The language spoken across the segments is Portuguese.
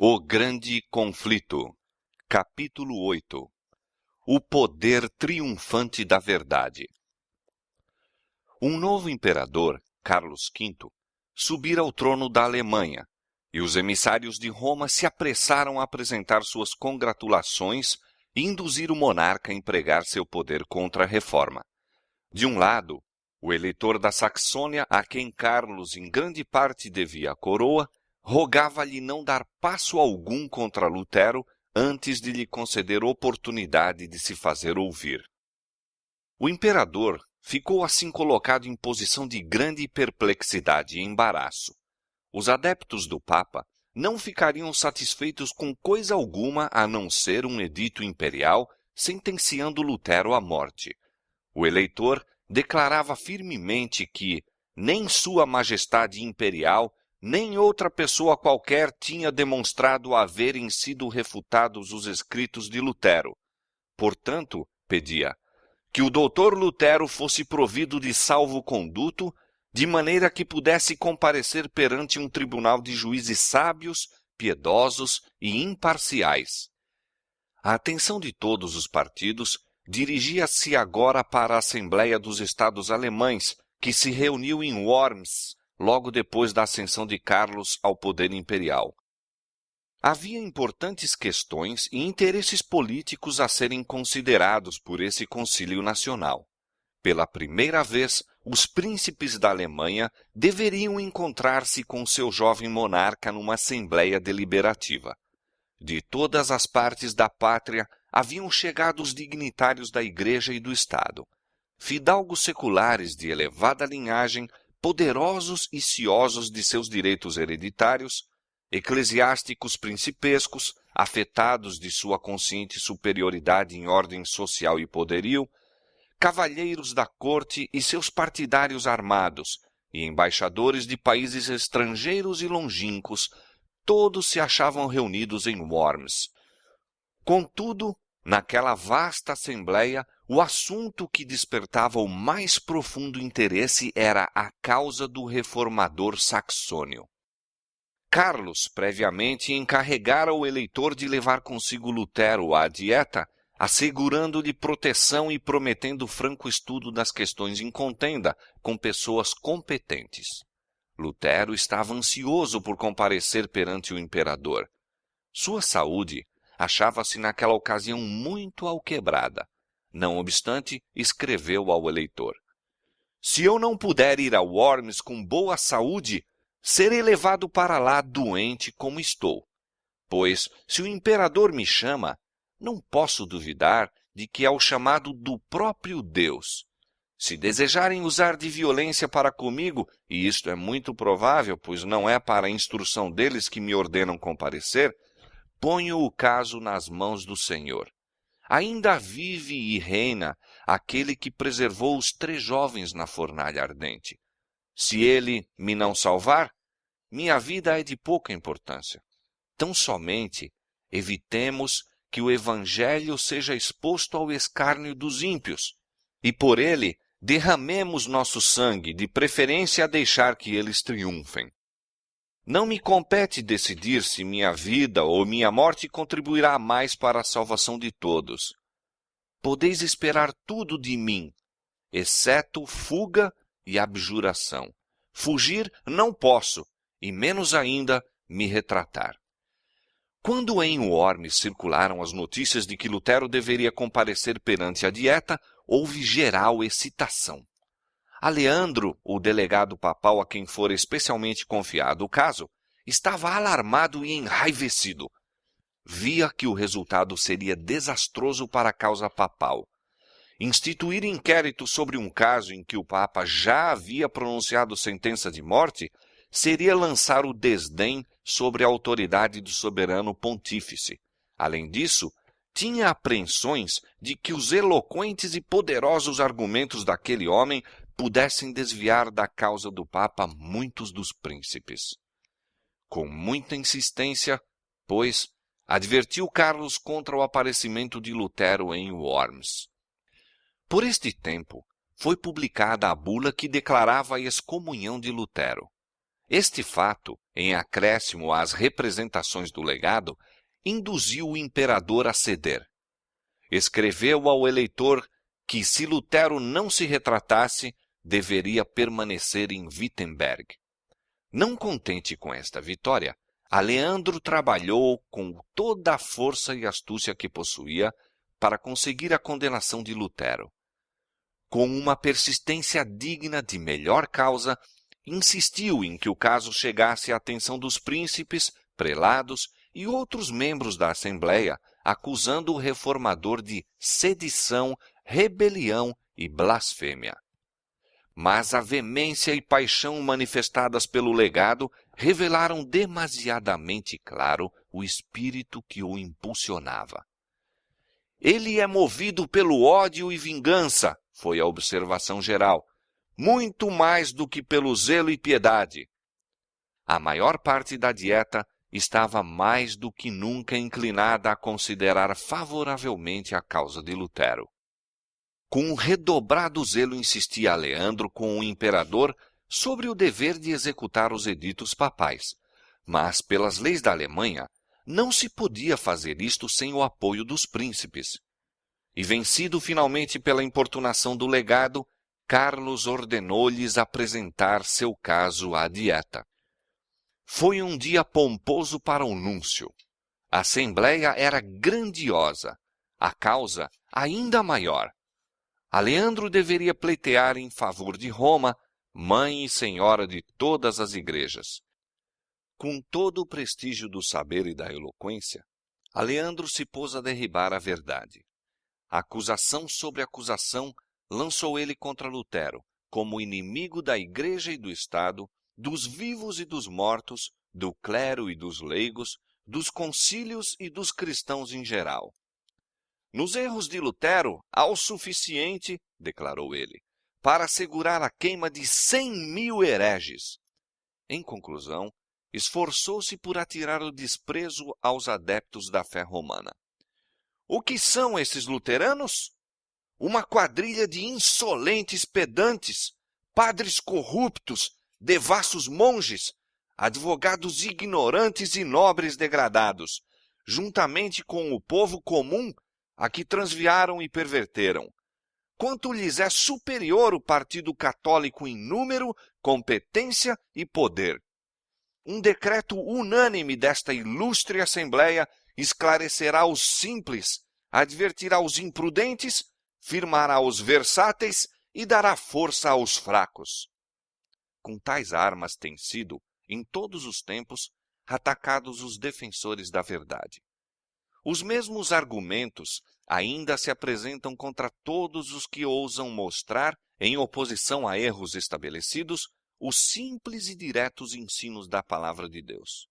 O Grande Conflito, capítulo 8. O poder triunfante da verdade. Um novo imperador, Carlos V, subira ao trono da Alemanha, e os emissários de Roma se apressaram a apresentar suas congratulações e induzir o monarca a empregar seu poder contra a reforma. De um lado, o eleitor da Saxônia, a quem Carlos em grande parte devia a coroa, rogava-lhe não dar passo algum contra Lutero antes de lhe conceder oportunidade de se fazer ouvir. O imperador ficou assim colocado em posição de grande perplexidade e embaraço. Os adeptos do Papa não ficariam satisfeitos com coisa alguma a não ser um edito imperial sentenciando Lutero à morte. O eleitor declarava firmemente que nem Sua Majestade Imperial nem outra pessoa qualquer tinha demonstrado haverem sido refutados os escritos de Lutero. Portanto, pedia que o doutor Lutero fosse provido de salvo-conduto, de maneira que pudesse comparecer perante um tribunal de juízes sábios, piedosos e imparciais. A atenção de todos os partidos dirigia-se agora para a Assembleia dos Estados Alemães, que se reuniu em Worms, logo depois da ascensão de Carlos ao poder imperial. Havia importantes questões e interesses políticos a serem considerados por esse Concílio Nacional. Pela primeira vez, os príncipes da Alemanha deveriam encontrar-se com seu jovem monarca numa assembleia deliberativa. De todas as partes da pátria haviam chegado os dignitários da Igreja e do Estado. Fidalgos seculares de elevada linhagem, poderosos e ciosos de seus direitos hereditários, eclesiásticos principescos, afetados de sua consciente superioridade em ordem social e poderio, cavalheiros da corte e seus partidários armados, e embaixadores de países estrangeiros e longínquos, todos se achavam reunidos em Worms. Contudo, naquela vasta assembleia, o assunto que despertava o mais profundo interesse era a causa do reformador saxônio. Carlos, previamente, encarregara o eleitor de levar consigo Lutero à dieta, assegurando-lhe proteção e prometendo franco estudo das questões em contenda com pessoas competentes. Lutero estava ansioso por comparecer perante o imperador. Sua saúde achava-se naquela ocasião muito alquebrada. Não obstante, escreveu ao eleitor: "Se eu não puder ir a Worms com boa saúde, serei levado para lá doente como estou. Pois, se o imperador me chama, não posso duvidar de que é o chamado do próprio Deus. Se desejarem usar de violência para comigo, e isto é muito provável, pois não é para a instrução deles que me ordenam comparecer, ponho o caso nas mãos do Senhor. Ainda vive e reina aquele que preservou os 3 jovens na fornalha ardente. Se ele me não salvar, minha vida é de pouca importância. Tão somente evitemos que o evangelho seja exposto ao escárnio dos ímpios, e por ele derramemos nosso sangue, de preferência a deixar que eles triunfem. Não me compete decidir se minha vida ou minha morte contribuirá mais para a salvação de todos. Podeis esperar tudo de mim, exceto fuga e abjuração. Fugir não posso, e menos ainda me retratar." Quando em Worms circularam as notícias de que Lutero deveria comparecer perante a dieta, houve geral excitação. Aleandro, o delegado papal a quem fora especialmente confiado o caso, estava alarmado e enraivecido. Via que o resultado seria desastroso para a causa papal. Instituir inquérito sobre um caso em que o Papa já havia pronunciado sentença de morte seria lançar o desdém sobre a autoridade do soberano pontífice. Além disso, tinha apreensões de que os eloquentes e poderosos argumentos daquele homem pudessem desviar da causa do Papa muitos dos príncipes. Com muita insistência, pois, advertiu Carlos contra o aparecimento de Lutero em Worms. Por este tempo, foi publicada a bula que declarava a excomunhão de Lutero. Este fato, em acréscimo às representações do legado, induziu o imperador a ceder. Escreveu ao eleitor que, se Lutero não se retratasse, deveria permanecer em Wittenberg. Não contente com esta vitória, Aleandro trabalhou com toda a força e astúcia que possuía para conseguir a condenação de Lutero. Com uma persistência digna de melhor causa, insistiu em que o caso chegasse à atenção dos príncipes, prelados e outros membros da Assembleia, acusando o reformador de sedição, rebelião e blasfêmia. Mas a veemência e paixão manifestadas pelo legado revelaram demasiadamente claro o espírito que o impulsionava. Ele é movido pelo ódio e vingança, foi a observação geral, muito mais do que pelo zelo e piedade. A maior parte da dieta estava mais do que nunca inclinada a considerar favoravelmente a causa de Lutero. Com um redobrado zelo insistia Aleandro com o imperador sobre o dever de executar os editos papais, mas pelas leis da Alemanha não se podia fazer isto sem o apoio dos príncipes. E vencido finalmente pela importunação do legado, Carlos ordenou-lhes apresentar seu caso à dieta. Foi um dia pomposo para o núncio. A assembleia era grandiosa, a causa ainda maior. Aleandro deveria pleitear em favor de Roma, mãe e senhora de todas as igrejas. Com todo o prestígio do saber e da eloquência, Aleandro se pôs a derribar a verdade. Acusação sobre acusação lançou ele contra Lutero, como inimigo da Igreja e do Estado, dos vivos e dos mortos, do clero e dos leigos, dos concílios e dos cristãos em geral. Nos erros de Lutero, há o suficiente, declarou ele, para assegurar a queima de 100.000 hereges. Em conclusão, esforçou-se por atirar o desprezo aos adeptos da fé romana. O que são esses luteranos? Uma quadrilha de insolentes pedantes, padres corruptos, devassos monges, advogados ignorantes e nobres degradados, juntamente com o povo comum a que transviaram e perverteram. Quanto lhes é superior o Partido Católico em número, competência e poder. Um decreto unânime desta ilustre Assembleia esclarecerá os simples, advertirá os imprudentes, firmará os versáteis e dará força aos fracos. Com tais armas têm sido, em todos os tempos, atacados os defensores da verdade. Os mesmos argumentos ainda se apresentam contra todos os que ousam mostrar, em oposição a erros estabelecidos, os simples e diretos ensinos da palavra de Deus.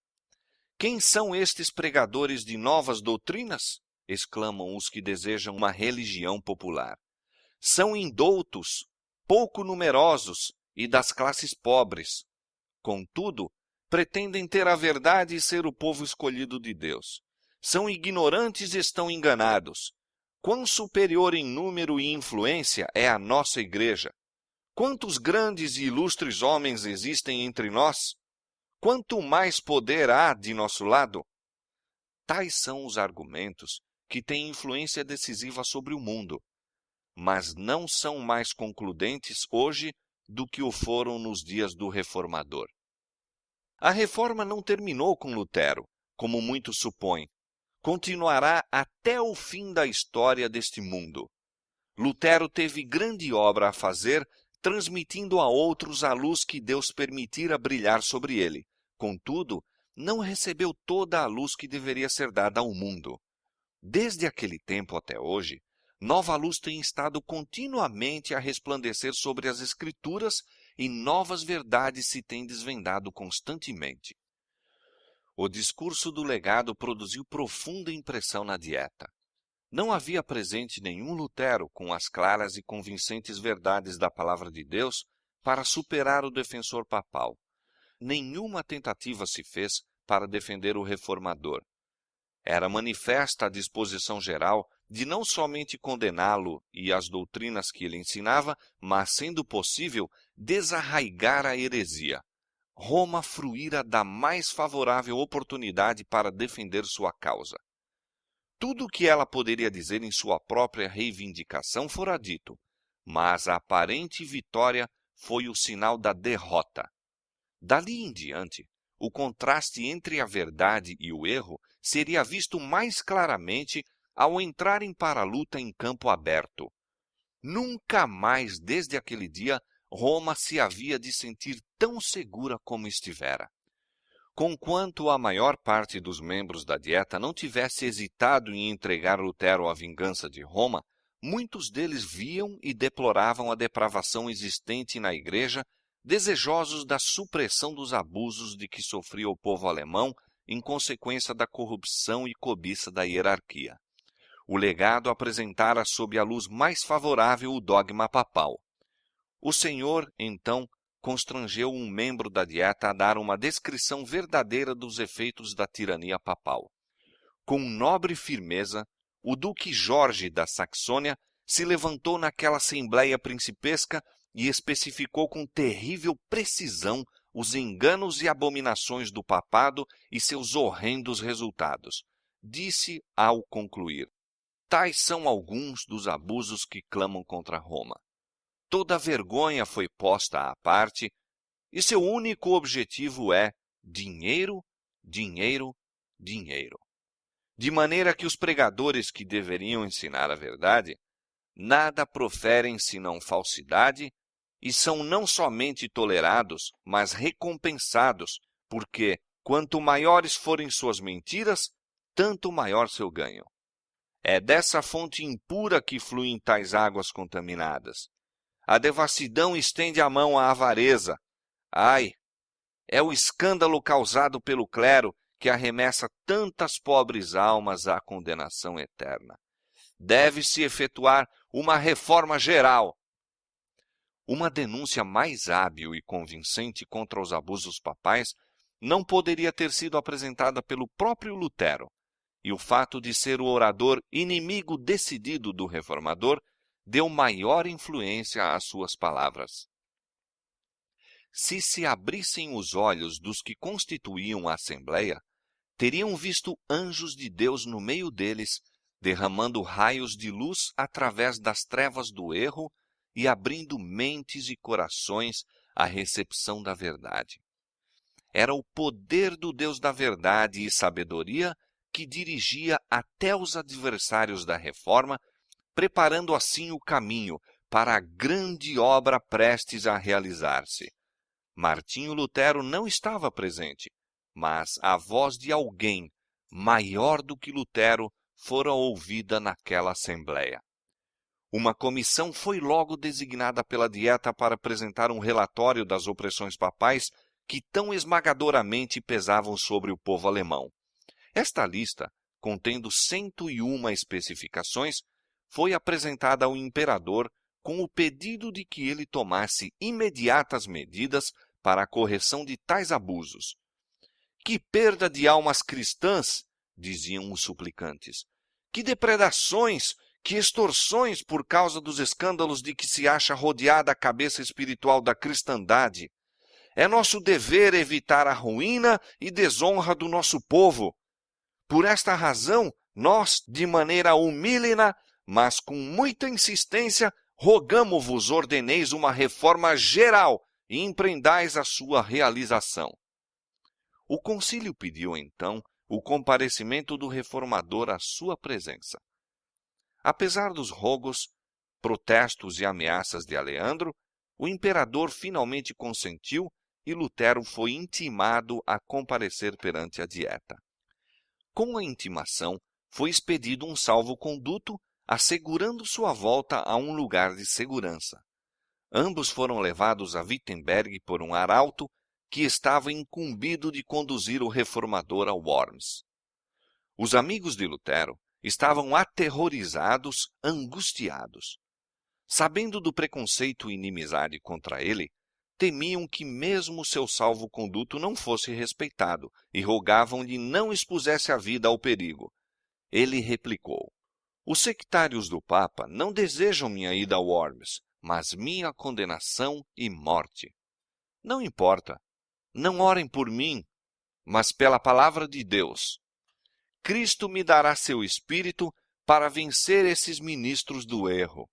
Quem são estes pregadores de novas doutrinas? Exclamam os que desejam uma religião popular. São indoutos, pouco numerosos e das classes pobres. Contudo, pretendem ter a verdade e ser o povo escolhido de Deus. São ignorantes e estão enganados. Quão superior em número e influência é a nossa igreja? Quantos grandes e ilustres homens existem entre nós? Quanto mais poder há de nosso lado? Tais são os argumentos que têm influência decisiva sobre o mundo, mas não são mais concludentes hoje do que o foram nos dias do Reformador. A reforma não terminou com Lutero, como muitos supõem. Continuará até o fim da história deste mundo. Lutero teve grande obra a fazer, transmitindo a outros a luz que Deus permitira brilhar sobre ele. Contudo, não recebeu toda a luz que deveria ser dada ao mundo. Desde aquele tempo até hoje, nova luz tem estado continuamente a resplandecer sobre as Escrituras e novas verdades se têm desvendado constantemente. O discurso do legado produziu profunda impressão na dieta. Não havia presente nenhum Lutero com as claras e convincentes verdades da palavra de Deus para superar o defensor papal. Nenhuma tentativa se fez para defender o reformador. Era manifesta a disposição geral de não somente condená-lo e as doutrinas que ele ensinava, mas, sendo possível, desarraigar a heresia. Roma fruíra da mais favorável oportunidade para defender sua causa. Tudo o que ela poderia dizer em sua própria reivindicação fora dito, mas a aparente vitória foi o sinal da derrota. Dali em diante, o contraste entre a verdade e o erro seria visto mais claramente ao entrarem para a luta em campo aberto. Nunca mais, desde aquele dia, Roma se havia de sentir tão segura como estivera. Conquanto a maior parte dos membros da Dieta não tivesse hesitado em entregar Lutero à vingança de Roma, muitos deles viam e deploravam a depravação existente na Igreja, desejosos da supressão dos abusos de que sofria o povo alemão em consequência da corrupção e cobiça da hierarquia. O legado apresentara sob a luz mais favorável o dogma papal. O Senhor, então, constrangeu um membro da Dieta a dar uma descrição verdadeira dos efeitos da tirania papal. Com nobre firmeza, o duque Jorge da Saxônia se levantou naquela assembleia principesca e especificou com terrível precisão os enganos e abominações do papado e seus horrendos resultados. Disse ao concluir: tais são alguns dos abusos que clamam contra Roma. Toda vergonha foi posta à parte, e seu único objetivo é dinheiro, dinheiro, dinheiro. De maneira que os pregadores que deveriam ensinar a verdade, nada proferem senão falsidade, e são não somente tolerados, mas recompensados, porque quanto maiores forem suas mentiras, tanto maior seu ganho. É dessa fonte impura que fluem tais águas contaminadas. A devassidão estende a mão à avareza. Ai, é o escândalo causado pelo clero que arremessa tantas pobres almas à condenação eterna. Deve-se efetuar uma reforma geral. Uma denúncia mais hábil e convincente contra os abusos papais não poderia ter sido apresentada pelo próprio Lutero, e o fato de ser o orador inimigo decidido do reformador deu maior influência às suas palavras. Se se abrissem os olhos dos que constituíam a Assembleia, teriam visto anjos de Deus no meio deles, derramando raios de luz através das trevas do erro e abrindo mentes e corações à recepção da verdade. Era o poder do Deus da verdade e sabedoria que dirigia até os adversários da reforma, preparando assim o caminho para a grande obra prestes a realizar-se. Martinho Lutero não estava presente, mas a voz de alguém maior do que Lutero fora ouvida naquela assembleia. Uma comissão foi logo designada pela Dieta para apresentar um relatório das opressões papais que tão esmagadoramente pesavam sobre o povo alemão. Esta lista, contendo 101 especificações, foi apresentada ao imperador com o pedido de que ele tomasse imediatas medidas para a correção de tais abusos. Que perda de almas cristãs, diziam os suplicantes. Que depredações, que extorsões por causa dos escândalos de que se acha rodeada a cabeça espiritual da cristandade. É nosso dever evitar a ruína e desonra do nosso povo. Por esta razão, nós, de maneira humílina, mas com muita insistência, rogamo-vos ordeneis uma reforma geral e empreendais a sua realização. O concílio pediu, então, o comparecimento do reformador à sua presença. Apesar dos rogos, protestos e ameaças de Aleandro, o imperador finalmente consentiu e Lutero foi intimado a comparecer perante a Dieta. Com a intimação, foi expedido um salvo-conduto, assegurando sua volta a um lugar de segurança. Ambos foram levados a Wittenberg por um arauto que estava incumbido de conduzir o reformador a Worms. Os amigos de Lutero estavam aterrorizados, angustiados. Sabendo do preconceito e inimizade contra ele, temiam que mesmo seu salvo-conduto não fosse respeitado e rogavam-lhe não expusesse a vida ao perigo. Ele replicou: os sectários do Papa não desejam minha ida a Worms, mas minha condenação e morte. Não importa. não orem por mim, mas pela palavra de Deus. Cristo me dará seu Espírito para vencer esses ministros do erro.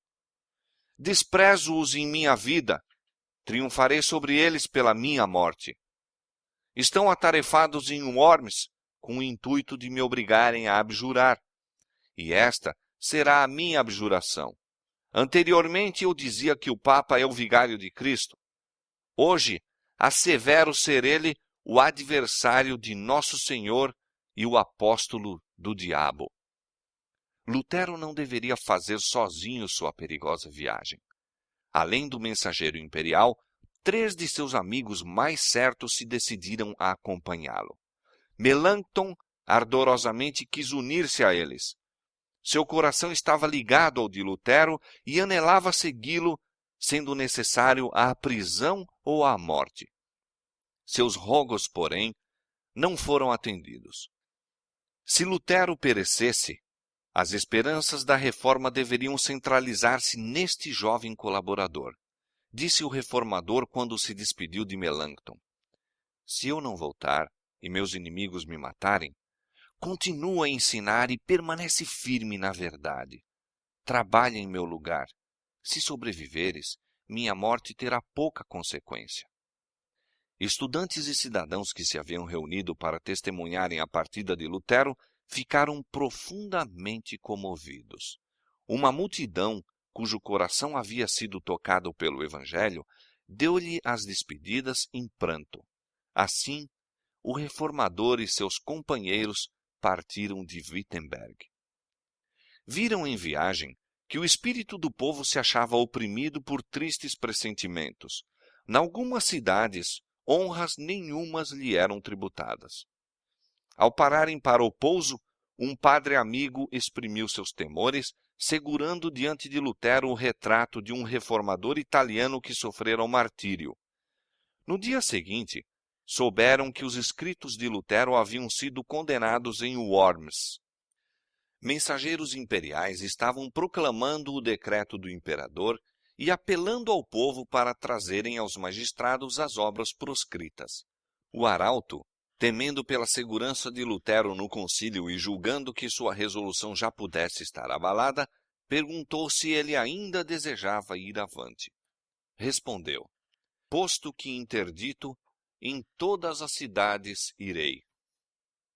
Desprezo-os em minha vida, triunfarei sobre eles pela minha morte. Estão atarefados em Worms, com o intuito de me obrigarem a abjurar. E esta será a minha abjuração. Anteriormente eu dizia que o Papa é o vigário de Cristo. Hoje, assevero ser ele o adversário de nosso Senhor e o apóstolo do diabo. Lutero não deveria fazer sozinho sua perigosa viagem. Além do mensageiro imperial, 3 de seus amigos mais certos se decidiram a acompanhá-lo. Melanchthon ardorosamente quis unir-se a eles. Seu coração estava ligado ao de Lutero e anelava segui-lo, sendo necessário a prisão ou a morte. Seus rogos, porém, não foram atendidos. Se Lutero perecesse, as esperanças da reforma deveriam centralizar-se neste jovem colaborador. Disse o reformador quando se despediu de Melanchthon: se eu não voltar e meus inimigos me matarem, continua a ensinar e permanece firme na verdade. Trabalha em meu lugar. Se sobreviveres, minha morte terá pouca consequência. Estudantes e cidadãos que se haviam reunido para testemunharem a partida de Lutero ficaram profundamente comovidos. Uma multidão, cujo coração havia sido tocado pelo Evangelho, deu-lhe as despedidas em pranto. Assim, o reformador e seus companheiros partiram de Wittenberg. Viram em viagem que o espírito do povo se achava oprimido por tristes pressentimentos. Nalgumas cidades, honras nenhumas lhe eram tributadas. Ao pararem para o pouso, um padre amigo exprimiu seus temores, segurando diante de Lutero o retrato de um reformador italiano que sofrera o martírio. No dia seguinte, souberam que os escritos de Lutero haviam sido condenados em Worms. Mensageiros imperiais estavam proclamando o decreto do imperador e apelando ao povo para trazerem aos magistrados as obras proscritas. O arauto, temendo pela segurança de Lutero no concílio e julgando que sua resolução já pudesse estar abalada, perguntou se ele ainda desejava ir avante. Respondeu: posto que interdito, em todas as cidades irei.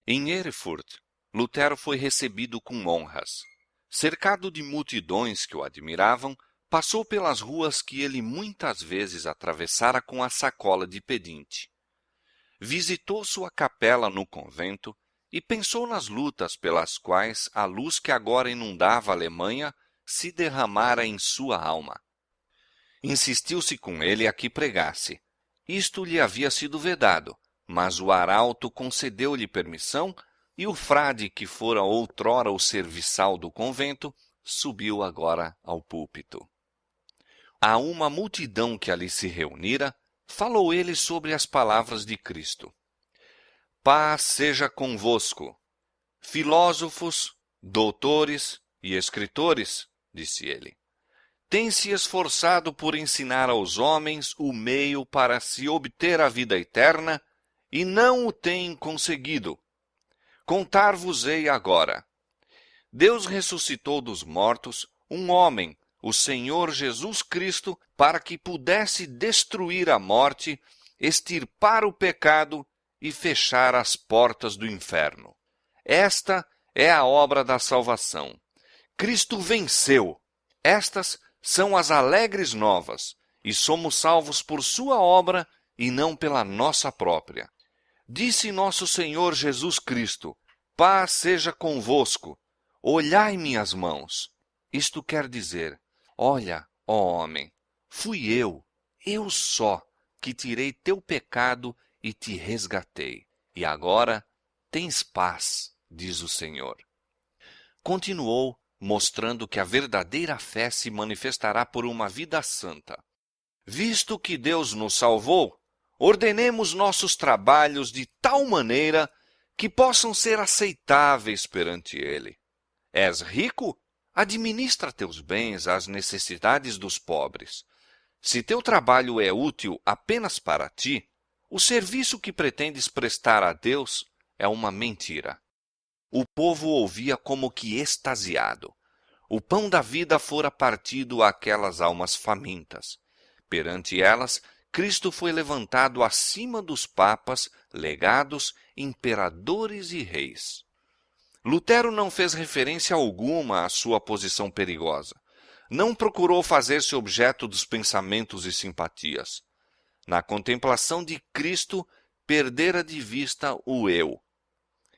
Em Erfurt, Lutero foi recebido com honras. Cercado de multidões que o admiravam, passou pelas ruas que ele muitas vezes atravessara com a sacola de pedinte. Visitou sua capela no convento e pensou nas lutas pelas quais a luz que agora inundava a Alemanha se derramara em sua alma. Insistiu-se com ele a que pregasse. Isto lhe havia sido vedado, mas o arauto concedeu-lhe permissão e o frade, que fora outrora o serviçal do convento, subiu agora ao púlpito. A uma multidão que ali se reunira, falou ele sobre as palavras de Cristo. Paz seja convosco. Filósofos, doutores e escritores, disse ele, têm se esforçado por ensinar aos homens o meio para se obter a vida eterna e não o têm conseguido. Contar-vos-ei agora. Deus ressuscitou dos mortos um homem, o Senhor Jesus Cristo, para que pudesse destruir a morte, extirpar o pecado e fechar as portas do inferno. Esta é a obra da salvação. Cristo venceu. Estas são as alegres novas, e somos salvos por sua obra e não pela nossa própria. Disse nosso Senhor Jesus Cristo: paz seja convosco. Olhai minhas mãos. Isto quer dizer: olha, ó homem, fui eu só, que tirei teu pecado e te resgatei. E agora tens paz, diz o Senhor. Continuou, mostrando que a verdadeira fé se manifestará por uma vida santa. Visto que Deus nos salvou, ordenemos nossos trabalhos de tal maneira que possam ser aceitáveis perante Ele. És rico? Administra teus bens às necessidades dos pobres. Se teu trabalho é útil apenas para ti, O serviço que pretendes prestar a Deus é uma mentira. O povo ouvia como que extasiado. O pão da vida fora partido àquelas almas famintas. Perante elas, Cristo foi levantado acima dos papas, legados, imperadores e reis. Lutero não fez referência alguma à sua posição perigosa. Não procurou fazer-se objeto dos pensamentos e simpatias. Na contemplação de Cristo, perdera de vista o eu.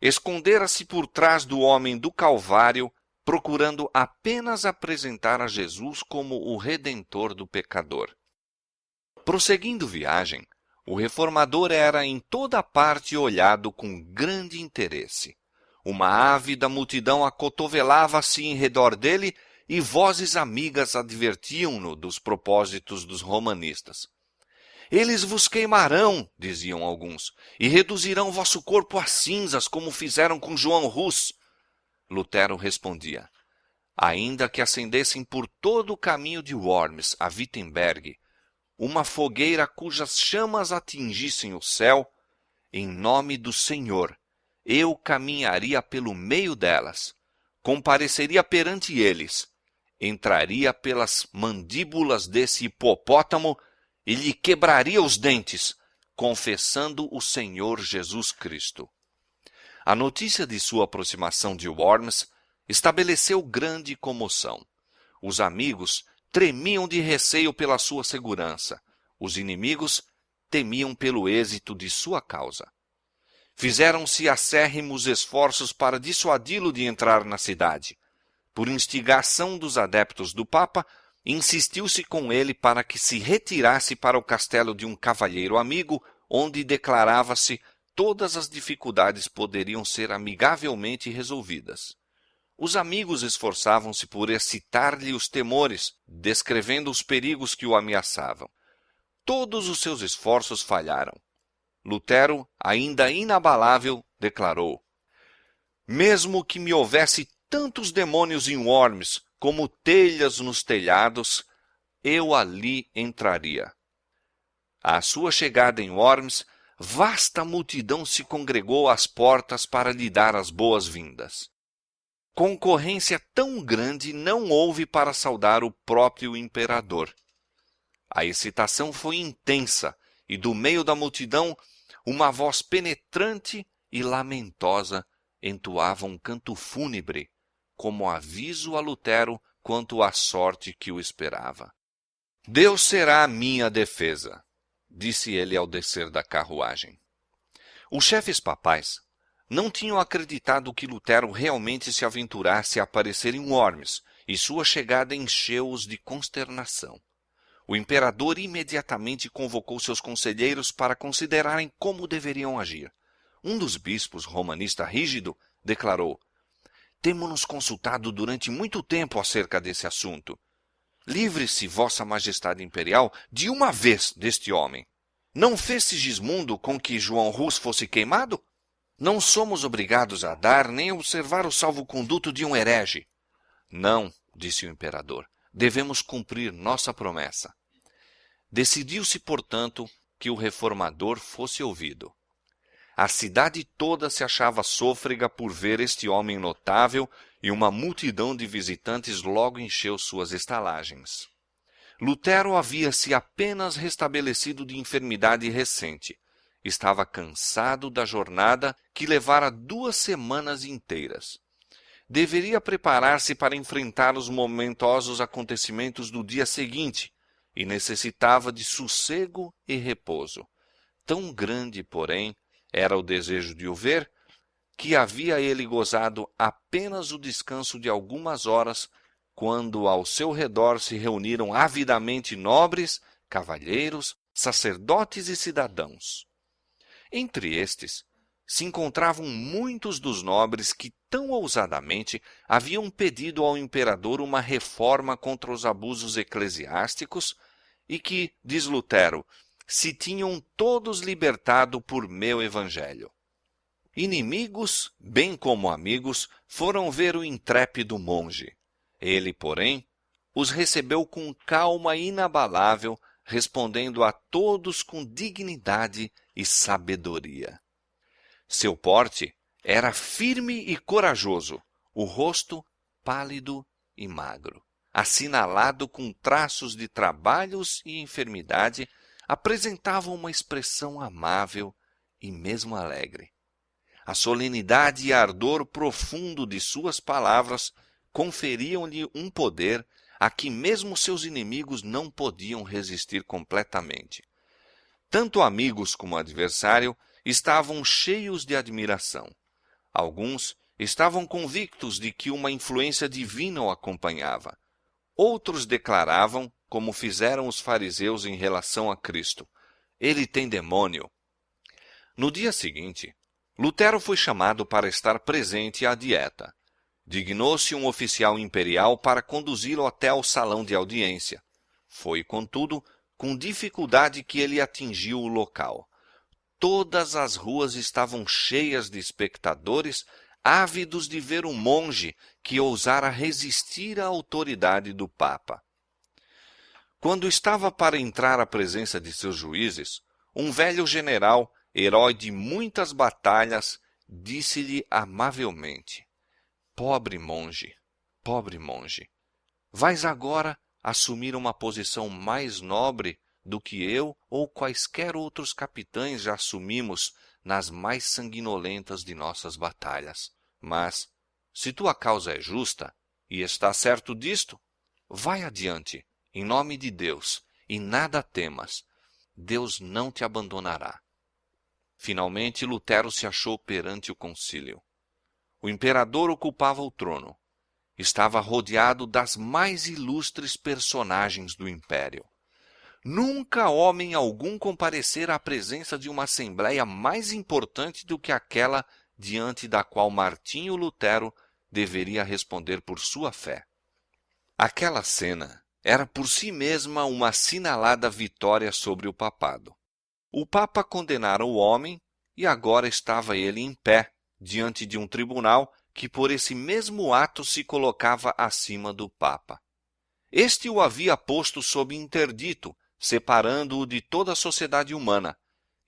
Escondera-se por trás do homem do Calvário, procurando apenas apresentar a Jesus como o Redentor do pecador. Prosseguindo viagem, o reformador era em toda parte olhado com grande interesse. Uma ávida multidão acotovelava-se em redor dele e vozes amigas advertiam-no dos propósitos dos romanistas. Eles vos queimarão, diziam alguns, e reduzirão vosso corpo a cinzas, como fizeram com João Hus. Lutero respondia: ainda que acendessem por todo o caminho de Worms a Wittenberg uma fogueira cujas chamas atingissem o céu, em nome do Senhor, eu caminharia pelo meio delas, compareceria perante eles, entraria pelas mandíbulas desse hipopótamo e lhe quebraria os dentes, confessando o Senhor Jesus Cristo. A notícia de sua aproximação de Worms estabeleceu grande comoção. Os amigos tremiam de receio pela sua segurança. Os inimigos temiam pelo êxito de sua causa. Fizeram-se acérrimos esforços para dissuadi-lo de entrar na cidade. Por instigação dos adeptos do Papa, insistiu-se com ele para que se retirasse para o castelo de um cavalheiro amigo, onde declarava-se todas as dificuldades poderiam ser amigavelmente resolvidas. Os amigos esforçavam-se por excitar-lhe os temores, descrevendo os perigos que o ameaçavam. Todos os seus esforços falharam. Lutero, ainda inabalável, declarou: mesmo que me houvesse tantos demônios em Worms como telhas nos telhados, eu ali entraria. À sua chegada em Worms, vasta multidão se congregou às portas para lhe dar as boas-vindas. Concorrência tão grande não houve para saudar o próprio imperador. A excitação foi intensa, e do meio da multidão, uma voz penetrante e lamentosa entoava um canto fúnebre, como aviso a Lutero quanto à sorte que o esperava. Deus será a minha defesa, disse ele ao descer da carruagem. Os chefes papais não tinham acreditado que Lutero realmente se aventurasse a aparecer em Worms, e sua chegada encheu-os de consternação. O imperador imediatamente convocou seus conselheiros para considerarem como deveriam agir. Um dos bispos, romanista rígido, declarou: temo-nos consultado durante muito tempo acerca desse assunto. Livre-se, Vossa Majestade Imperial, de uma vez deste homem. Não fez Sigismundo com que João Hus fosse queimado? Não somos obrigados a dar nem a observar o salvo-conduto de um herege. Não, disse o imperador, devemos cumprir nossa promessa. Decidiu-se, portanto, que o reformador fosse ouvido. A cidade toda se achava sôfrega por ver este homem notável e uma multidão de visitantes logo encheu suas estalagens. Lutero havia-se apenas restabelecido de enfermidade recente. Estava cansado da jornada que levara 2 semanas inteiras. Deveria preparar-se para enfrentar os momentosos acontecimentos do dia seguinte e necessitava de sossego e repouso. Tão grande, porém, era o desejo de o ver, que havia ele gozado apenas o descanso de algumas horas, quando ao seu redor se reuniram avidamente nobres, cavalheiros, sacerdotes e cidadãos. Entre estes, se encontravam muitos dos nobres que tão ousadamente haviam pedido ao imperador uma reforma contra os abusos eclesiásticos e que, diz Lutero, se tinham todos libertado por meu evangelho. Inimigos, bem como amigos, foram ver o intrépido monge. Ele, porém, os recebeu com calma inabalável, respondendo a todos com dignidade e sabedoria. Seu porte era firme e corajoso, o rosto pálido e magro, assinalado com traços de trabalhos e enfermidade, apresentava uma expressão amável e mesmo alegre. A solenidade e ardor profundo de suas palavras conferiam-lhe um poder a que mesmo seus inimigos não podiam resistir completamente. Tanto amigos como adversário estavam cheios de admiração. Alguns estavam convictos de que uma influência divina o acompanhava. Outros declaravam, como fizeram os fariseus em relação a Cristo: ele tem demônio. No dia seguinte, Lutero foi chamado para estar presente à dieta. Dignou-se um oficial imperial para conduzi-lo até ao salão de audiência. Foi, contudo, com dificuldade que ele atingiu o local. Todas as ruas estavam cheias de espectadores, ávidos de ver um monge que ousara resistir à autoridade do Papa. Quando estava para entrar à presença de seus juízes, um velho general, herói de muitas batalhas, disse-lhe amavelmente: pobre monge, vais agora assumir uma posição mais nobre do que eu ou quaisquer outros capitães já assumimos nas mais sanguinolentas de nossas batalhas. Mas, se tua causa é justa, e estás certo disto, vai adiante, em nome de Deus, e nada temas. Deus não te abandonará. Finalmente, Lutero se achou perante o concílio. O imperador ocupava o trono. Estava rodeado das mais ilustres personagens do império. Nunca homem algum comparecera à presença de uma assembleia mais importante do que aquela diante da qual Martinho Lutero deveria responder por sua fé. Aquela cena era por si mesma uma assinalada vitória sobre o papado. O Papa condenara o homem e agora estava ele em pé, diante de um tribunal que por esse mesmo ato se colocava acima do Papa. Este o havia posto sob interdito, separando-o de toda a sociedade humana,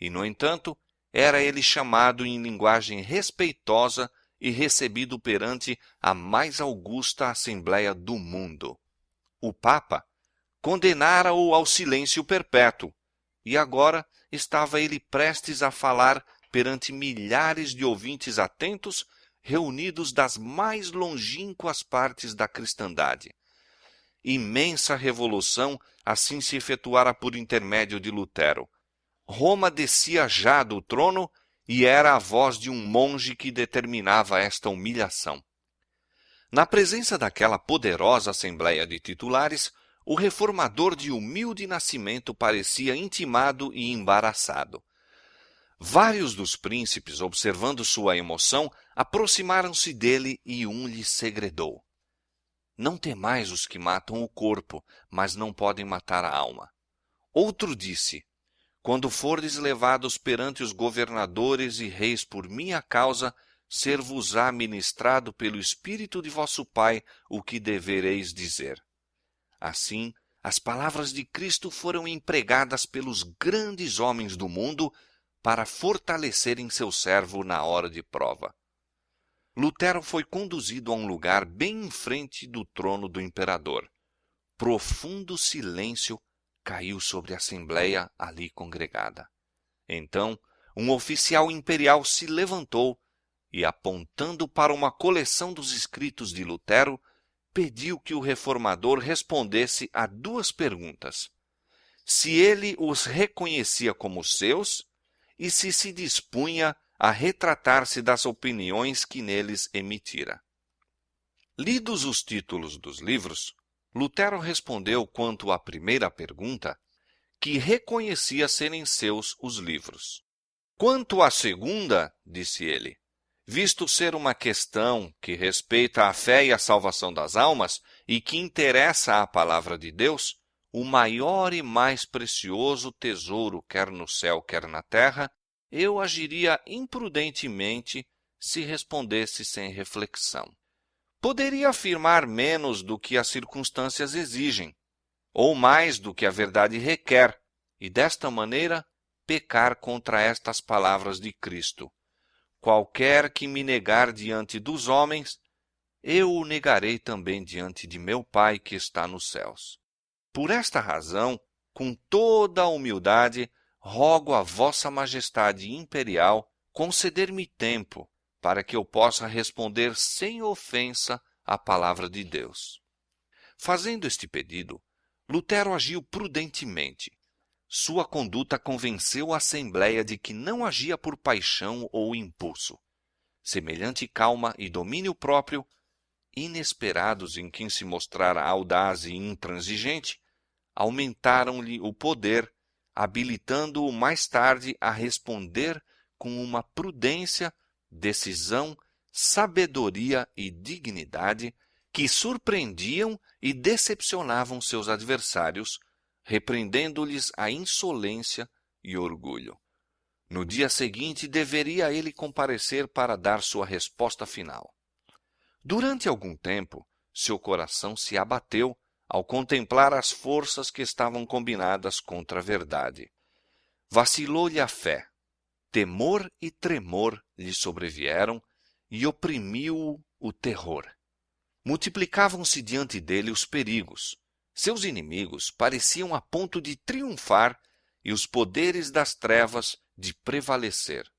e, no entanto, era ele chamado em linguagem respeitosa e recebido perante a mais augusta Assembleia do mundo. O Papa condenara-o ao silêncio perpétuo, e agora estava ele prestes a falar perante milhares de ouvintes atentos, reunidos das mais longínquas partes da cristandade. Imensa revolução assim se efetuara por intermédio de Lutero. Roma descia já do trono e era a voz de um monge que determinava esta humilhação. Na presença daquela poderosa assembleia de titulares, o reformador de humilde nascimento parecia intimado e embaraçado. Vários dos príncipes, observando sua emoção, aproximaram-se dele e um lhe segredou: não temais os que matam o corpo, mas não podem matar a alma. Outro disse: quando fordes levados perante os governadores e reis por minha causa, ser-vos-á ministrado pelo Espírito de vosso Pai o que devereis dizer. Assim, as palavras de Cristo foram empregadas pelos grandes homens do mundo para fortalecerem seu servo na hora de prova. Lutero foi conduzido a um lugar bem em frente do trono do imperador. Profundo silêncio caiu sobre a assembleia ali congregada. Então, um oficial imperial se levantou e, apontando para uma coleção dos escritos de Lutero, pediu que o reformador respondesse a duas perguntas: se ele os reconhecia como seus e se dispunha a retratar-se das opiniões que neles emitira. Lidos os títulos dos livros, Lutero respondeu quanto à primeira pergunta que reconhecia serem seus os livros. Quanto à segunda, disse ele, visto ser uma questão que respeita a fé e a salvação das almas e que interessa à palavra de Deus, o maior e mais precioso tesouro, quer no céu, quer na terra, eu agiria imprudentemente se respondesse sem reflexão. Poderia afirmar menos do que as circunstâncias exigem, ou mais do que a verdade requer, e desta maneira pecar contra estas palavras de Cristo: qualquer que me negar diante dos homens, eu o negarei também diante de meu Pai que está nos céus. Por esta razão, com toda a humildade, rogo a vossa majestade imperial conceder-me tempo para que eu possa responder sem ofensa à palavra de Deus. Fazendo este pedido, Lutero agiu prudentemente. Sua conduta convenceu a Assembleia de que não agia por paixão ou impulso. Semelhante calma e domínio próprio, inesperados em quem se mostrara audaz e intransigente, aumentaram-lhe o poder, habilitando-o mais tarde a responder com uma prudência, decisão, sabedoria e dignidade que surpreendiam e decepcionavam seus adversários, repreendendo-lhes a insolência e orgulho. No dia seguinte, deveria ele comparecer para dar sua resposta final. Durante algum tempo, seu coração se abateu ao contemplar as forças que estavam combinadas contra a verdade. Vacilou-lhe a fé. Temor e tremor lhe sobrevieram e oprimiu-o o terror. Multiplicavam-se diante dele os perigos. Seus inimigos pareciam a ponto de triunfar e os poderes das trevas de prevalecer.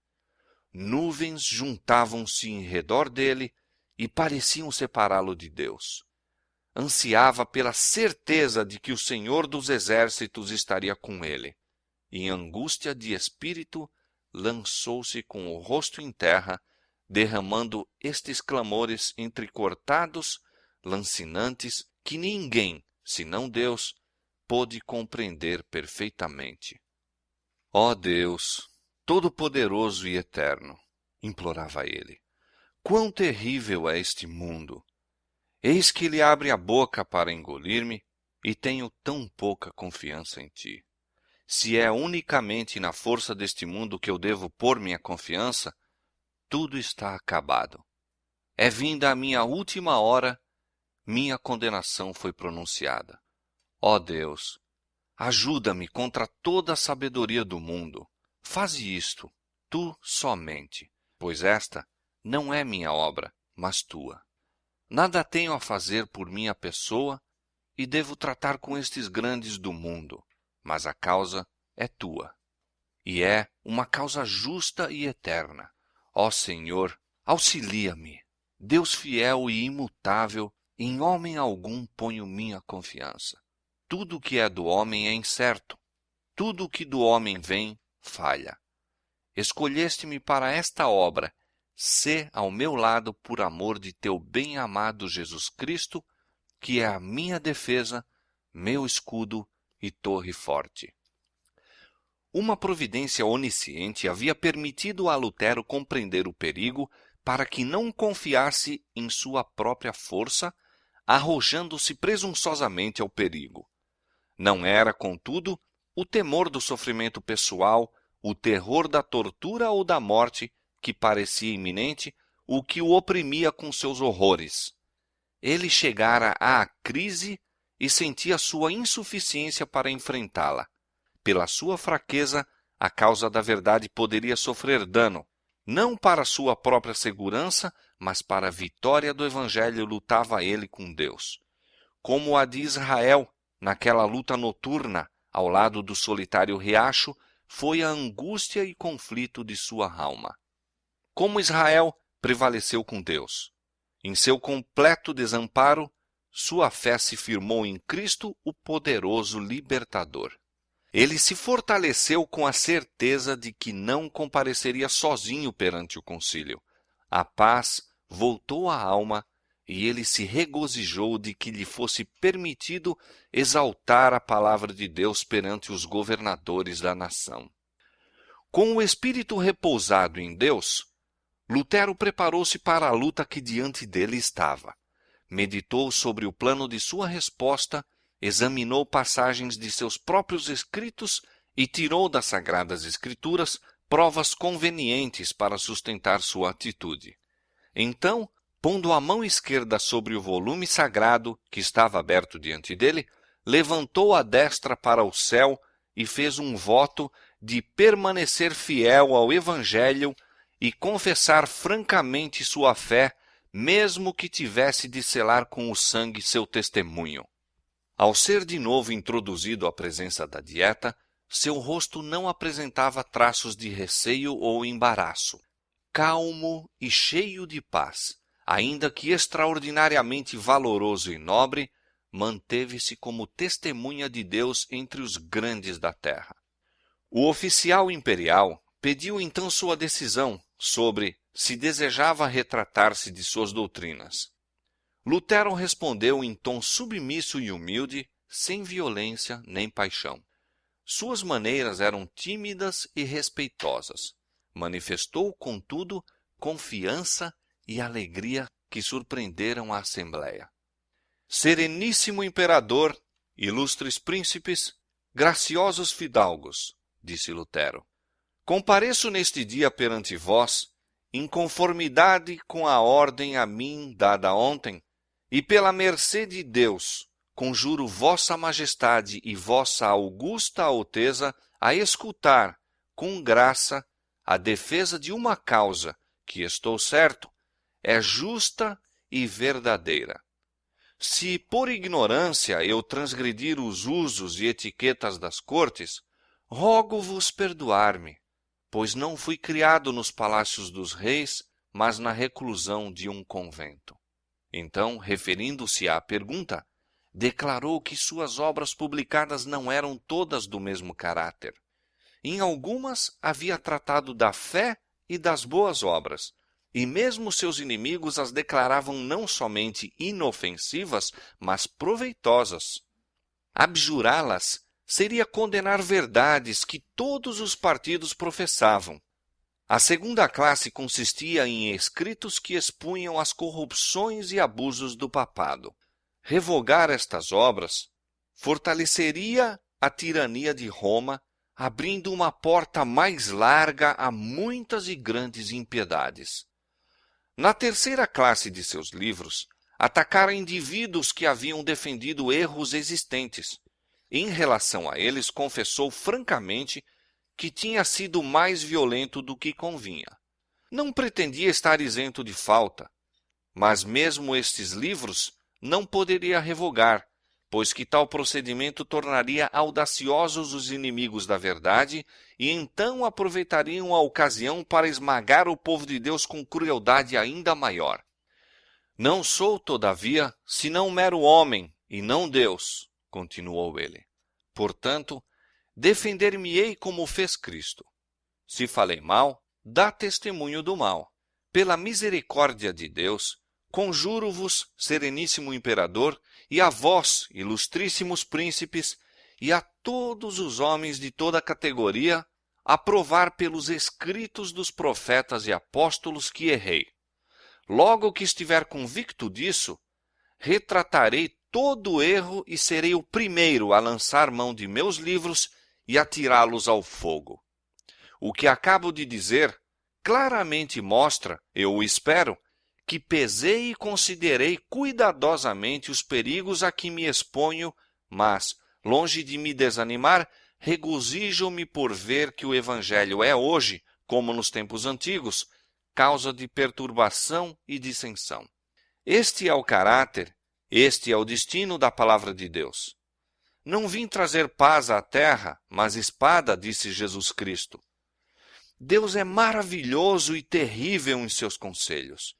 Nuvens juntavam-se em redor dele e pareciam separá-lo de Deus. Ansiava pela certeza de que o Senhor dos Exércitos estaria com ele. Em angústia de espírito, lançou-se com o rosto em terra, derramando estes clamores entrecortados, lancinantes, que ninguém, senão Deus, pôde compreender perfeitamente. Ó Deus, todo-poderoso e eterno, implorava ele, quão terrível é este mundo! Eis que ele abre a boca para engolir-me e tenho tão pouca confiança em ti. Se é unicamente na força deste mundo que eu devo pôr minha confiança, tudo está acabado. É vinda a minha última hora, minha condenação foi pronunciada. Ó Deus, ajuda-me contra toda a sabedoria do mundo. Faze isto, tu somente, pois esta não é minha obra, mas tua. Nada tenho a fazer por minha pessoa e devo tratar com estes grandes do mundo, mas a causa é tua. E é uma causa justa e eterna. Ó Senhor, auxilia-me. Deus fiel e imutável, em homem algum ponho minha confiança. Tudo que é do homem é incerto. Tudo que do homem vem, falha. Escolheste-me para esta obra. Sê ao meu lado por amor de teu bem-amado Jesus Cristo, que é a minha defesa, meu escudo e torre forte. Uma providência onisciente havia permitido a Lutero compreender o perigo para que não confiasse em sua própria força, arrojando-se presunçosamente ao perigo. Não era, contudo, o temor do sofrimento pessoal, o terror da tortura ou da morte que parecia iminente, o que o oprimia com seus horrores. Ele chegara à crise e sentia sua insuficiência para enfrentá-la. Pela sua fraqueza, a causa da verdade poderia sofrer dano. Não para sua própria segurança, mas para a vitória do Evangelho lutava ele com Deus. Como a de Israel, naquela luta noturna, ao lado do solitário riacho, foi a angústia e conflito de sua alma. Como Israel, prevaleceu com Deus. Em seu completo desamparo, sua fé se firmou em Cristo, o poderoso libertador. Ele se fortaleceu com a certeza de que não compareceria sozinho perante o concílio. A paz voltou à alma e ele se regozijou de que lhe fosse permitido exaltar a palavra de Deus perante os governadores da nação. Com o espírito repousado em Deus, Lutero preparou-se para a luta que diante dele estava. Meditou sobre o plano de sua resposta, examinou passagens de seus próprios escritos e tirou das Sagradas Escrituras provas convenientes para sustentar sua atitude. Então, pondo a mão esquerda sobre o volume sagrado que estava aberto diante dele, levantou a destra para o céu e fez um voto de permanecer fiel ao Evangelho e confessar francamente sua fé, mesmo que tivesse de selar com o sangue seu testemunho. Ao ser de novo introduzido à presença da dieta, seu rosto não apresentava traços de receio ou embaraço. Calmo e cheio de paz, ainda que extraordinariamente valoroso e nobre, manteve-se como testemunha de Deus entre os grandes da terra. O oficial imperial pediu então sua decisão sobre se desejava retratar-se de suas doutrinas. Lutero respondeu em tom submisso e humilde, sem violência nem paixão. Suas maneiras eram tímidas e respeitosas. Manifestou, contudo, confiança e alegria que surpreenderam a Assembleia. Sereníssimo imperador, ilustres príncipes, graciosos fidalgos, disse Lutero, compareço neste dia perante vós, em conformidade com a ordem a mim dada ontem, e pela mercê de Deus, conjuro vossa majestade e vossa augusta alteza a escutar, com graça, a defesa de uma causa que, estou certo, é justa e verdadeira. Se por ignorância eu transgredir os usos e etiquetas das cortes, rogo-vos perdoar-me, pois não fui criado nos palácios dos reis, mas na reclusão de um convento. Então, referindo-se à pergunta, declarou que suas obras publicadas não eram todas do mesmo caráter. Em algumas havia tratado da fé e das boas obras, e mesmo seus inimigos as declaravam não somente inofensivas, mas proveitosas. Abjurá-las seria condenar verdades que todos os partidos professavam. A segunda classe consistia em escritos que expunham as corrupções e abusos do papado. Revogar estas obras fortaleceria a tirania de Roma, abrindo uma porta mais larga a muitas e grandes impiedades. Na terceira classe de seus livros, atacara indivíduos que haviam defendido erros existentes. Em relação a eles, confessou francamente que tinha sido mais violento do que convinha. Não pretendia estar isento de falta, mas mesmo estes livros não poderia revogar, pois que tal procedimento tornaria audaciosos os inimigos da verdade e então aproveitariam a ocasião para esmagar o povo de Deus com crueldade ainda maior. Não sou, todavia, senão um mero homem e não Deus, continuou ele. Portanto, defender-me-ei como fez Cristo. Se falei mal, dá testemunho do mal. Pela misericórdia de Deus, conjuro-vos, sereníssimo imperador, e a vós, ilustríssimos príncipes, e a todos os homens de toda categoria, a provar pelos escritos dos profetas e apóstolos que errei. Logo que estiver convicto disso, retratarei todo o erro e serei o primeiro a lançar mão de meus livros e atirá-los ao fogo. O que acabo de dizer claramente mostra, eu o espero, que pesei e considerei cuidadosamente os perigos a que me exponho, mas, longe de me desanimar, regozijo-me por ver que o Evangelho é hoje, como nos tempos antigos, causa de perturbação e dissensão. Este é o caráter, este é o destino da palavra de Deus. Não vim trazer paz à terra, mas espada, disse Jesus Cristo. Deus é maravilhoso e terrível em seus conselhos.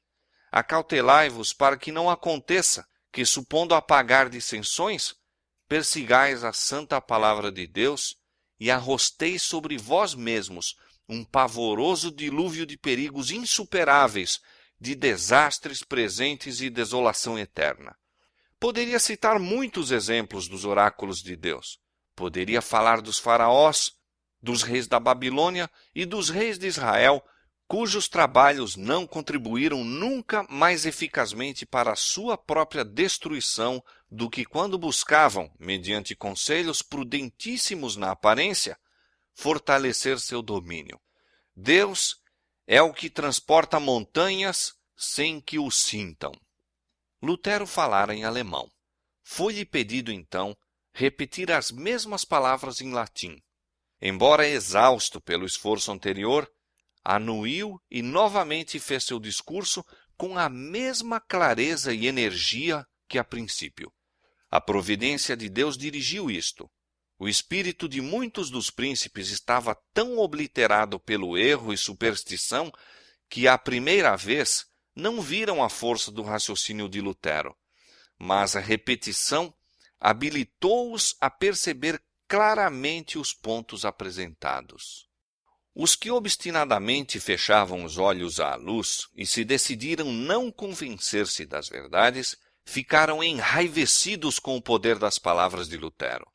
Acautelai-vos para que não aconteça que, supondo apagar dissensões, persigais a santa palavra de Deus e arrosteis sobre vós mesmos um pavoroso dilúvio de perigos insuperáveis, de desastres presentes e desolação eterna. Poderia citar muitos exemplos dos oráculos de Deus. Poderia falar dos faraós, dos reis da Babilônia e dos reis de Israel, cujos trabalhos não contribuíram nunca mais eficazmente para a sua própria destruição do que quando buscavam, mediante conselhos prudentíssimos na aparência, fortalecer seu domínio. Deus é o que transporta montanhas sem que o sintam. Lutero falara em alemão. Foi-lhe pedido, então, repetir as mesmas palavras em latim. Embora exausto pelo esforço anterior, anuiu e novamente fez seu discurso com a mesma clareza e energia que a princípio. A providência de Deus dirigiu isto. O espírito de muitos dos príncipes estava tão obliterado pelo erro e superstição que, à primeira vez, não viram a força do raciocínio de Lutero, mas a repetição habilitou-os a perceber claramente os pontos apresentados. Os que obstinadamente fechavam os olhos à luz e se decidiram não convencer-se das verdades, ficaram enraivecidos com o poder das palavras de Lutero.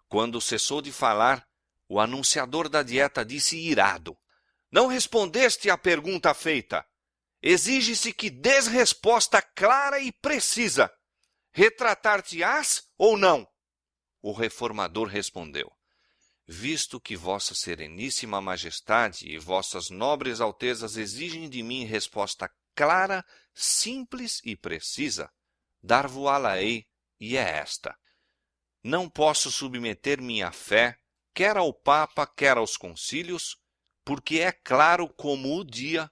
Quando cessou de falar, o anunciador da dieta disse irado: "Não respondeste à pergunta feita. Exige-se que dês resposta clara e precisa. Retratar-te-ás ou não?" O reformador respondeu: "Visto que vossa sereníssima majestade e vossas nobres altezas exigem de mim resposta clara, simples e precisa, dar-vo-á-la-ei, e é esta. Não posso submeter minha fé, quer ao Papa, quer aos concílios, porque é claro como o dia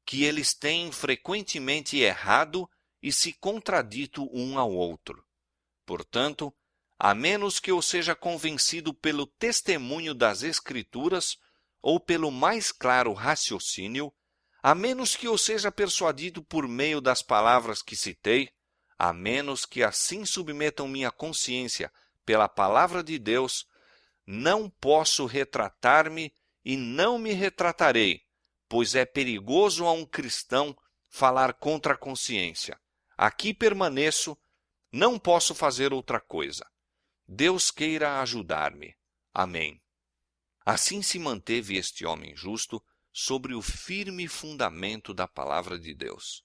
que eles têm frequentemente errado e se contradito um ao outro. Portanto, a menos que eu seja convencido pelo testemunho das Escrituras ou pelo mais claro raciocínio, a menos que eu seja persuadido por meio das palavras que citei, a menos que assim submetam minha consciência pela palavra de Deus, não posso retratar-me e não me retratarei, pois é perigoso a um cristão falar contra a consciência. Aqui permaneço, não posso fazer outra coisa. Deus queira ajudar-me. Amém." Assim se manteve este homem justo sobre o firme fundamento da palavra de Deus.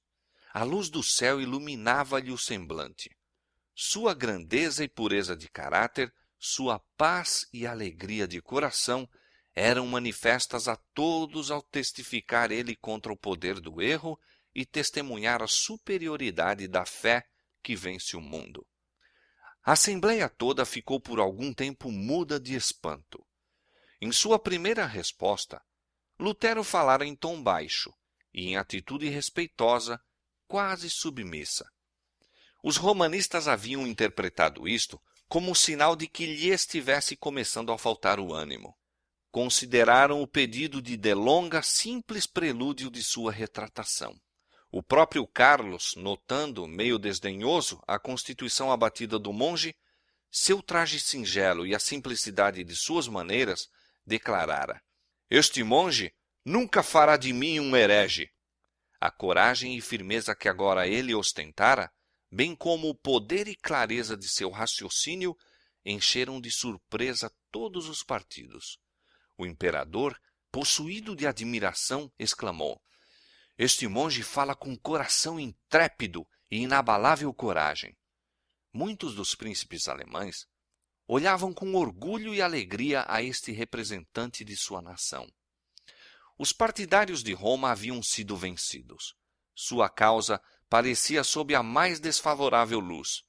A luz do céu iluminava-lhe o semblante. Sua grandeza e pureza de caráter, sua paz e alegria de coração eram manifestas a todos ao testificar ele contra o poder do erro e testemunhar a superioridade da fé que vence o mundo. A assembleia toda ficou por algum tempo muda de espanto. Em sua primeira resposta, Lutero falara em tom baixo e em atitude respeitosa, quase submissa. Os romanistas haviam interpretado isto como um sinal de que lhe estivesse começando a faltar o ânimo. Consideraram o pedido de delonga simples prelúdio de sua retratação. O próprio Carlos, notando, meio desdenhoso, a constituição abatida do monge, seu traje singelo e a simplicidade de suas maneiras, declarara: "Este monge nunca fará de mim um herege." A coragem e firmeza que agora ele ostentara, bem como o poder e clareza de seu raciocínio, encheram de surpresa todos os partidos. O imperador, possuído de admiração, exclamou: "Este monge fala com coração intrépido e inabalável coragem." Muitos dos príncipes alemães olhavam com orgulho e alegria a este representante de sua nação. Os partidários de Roma haviam sido vencidos. Sua causa parecia sob a mais desfavorável luz.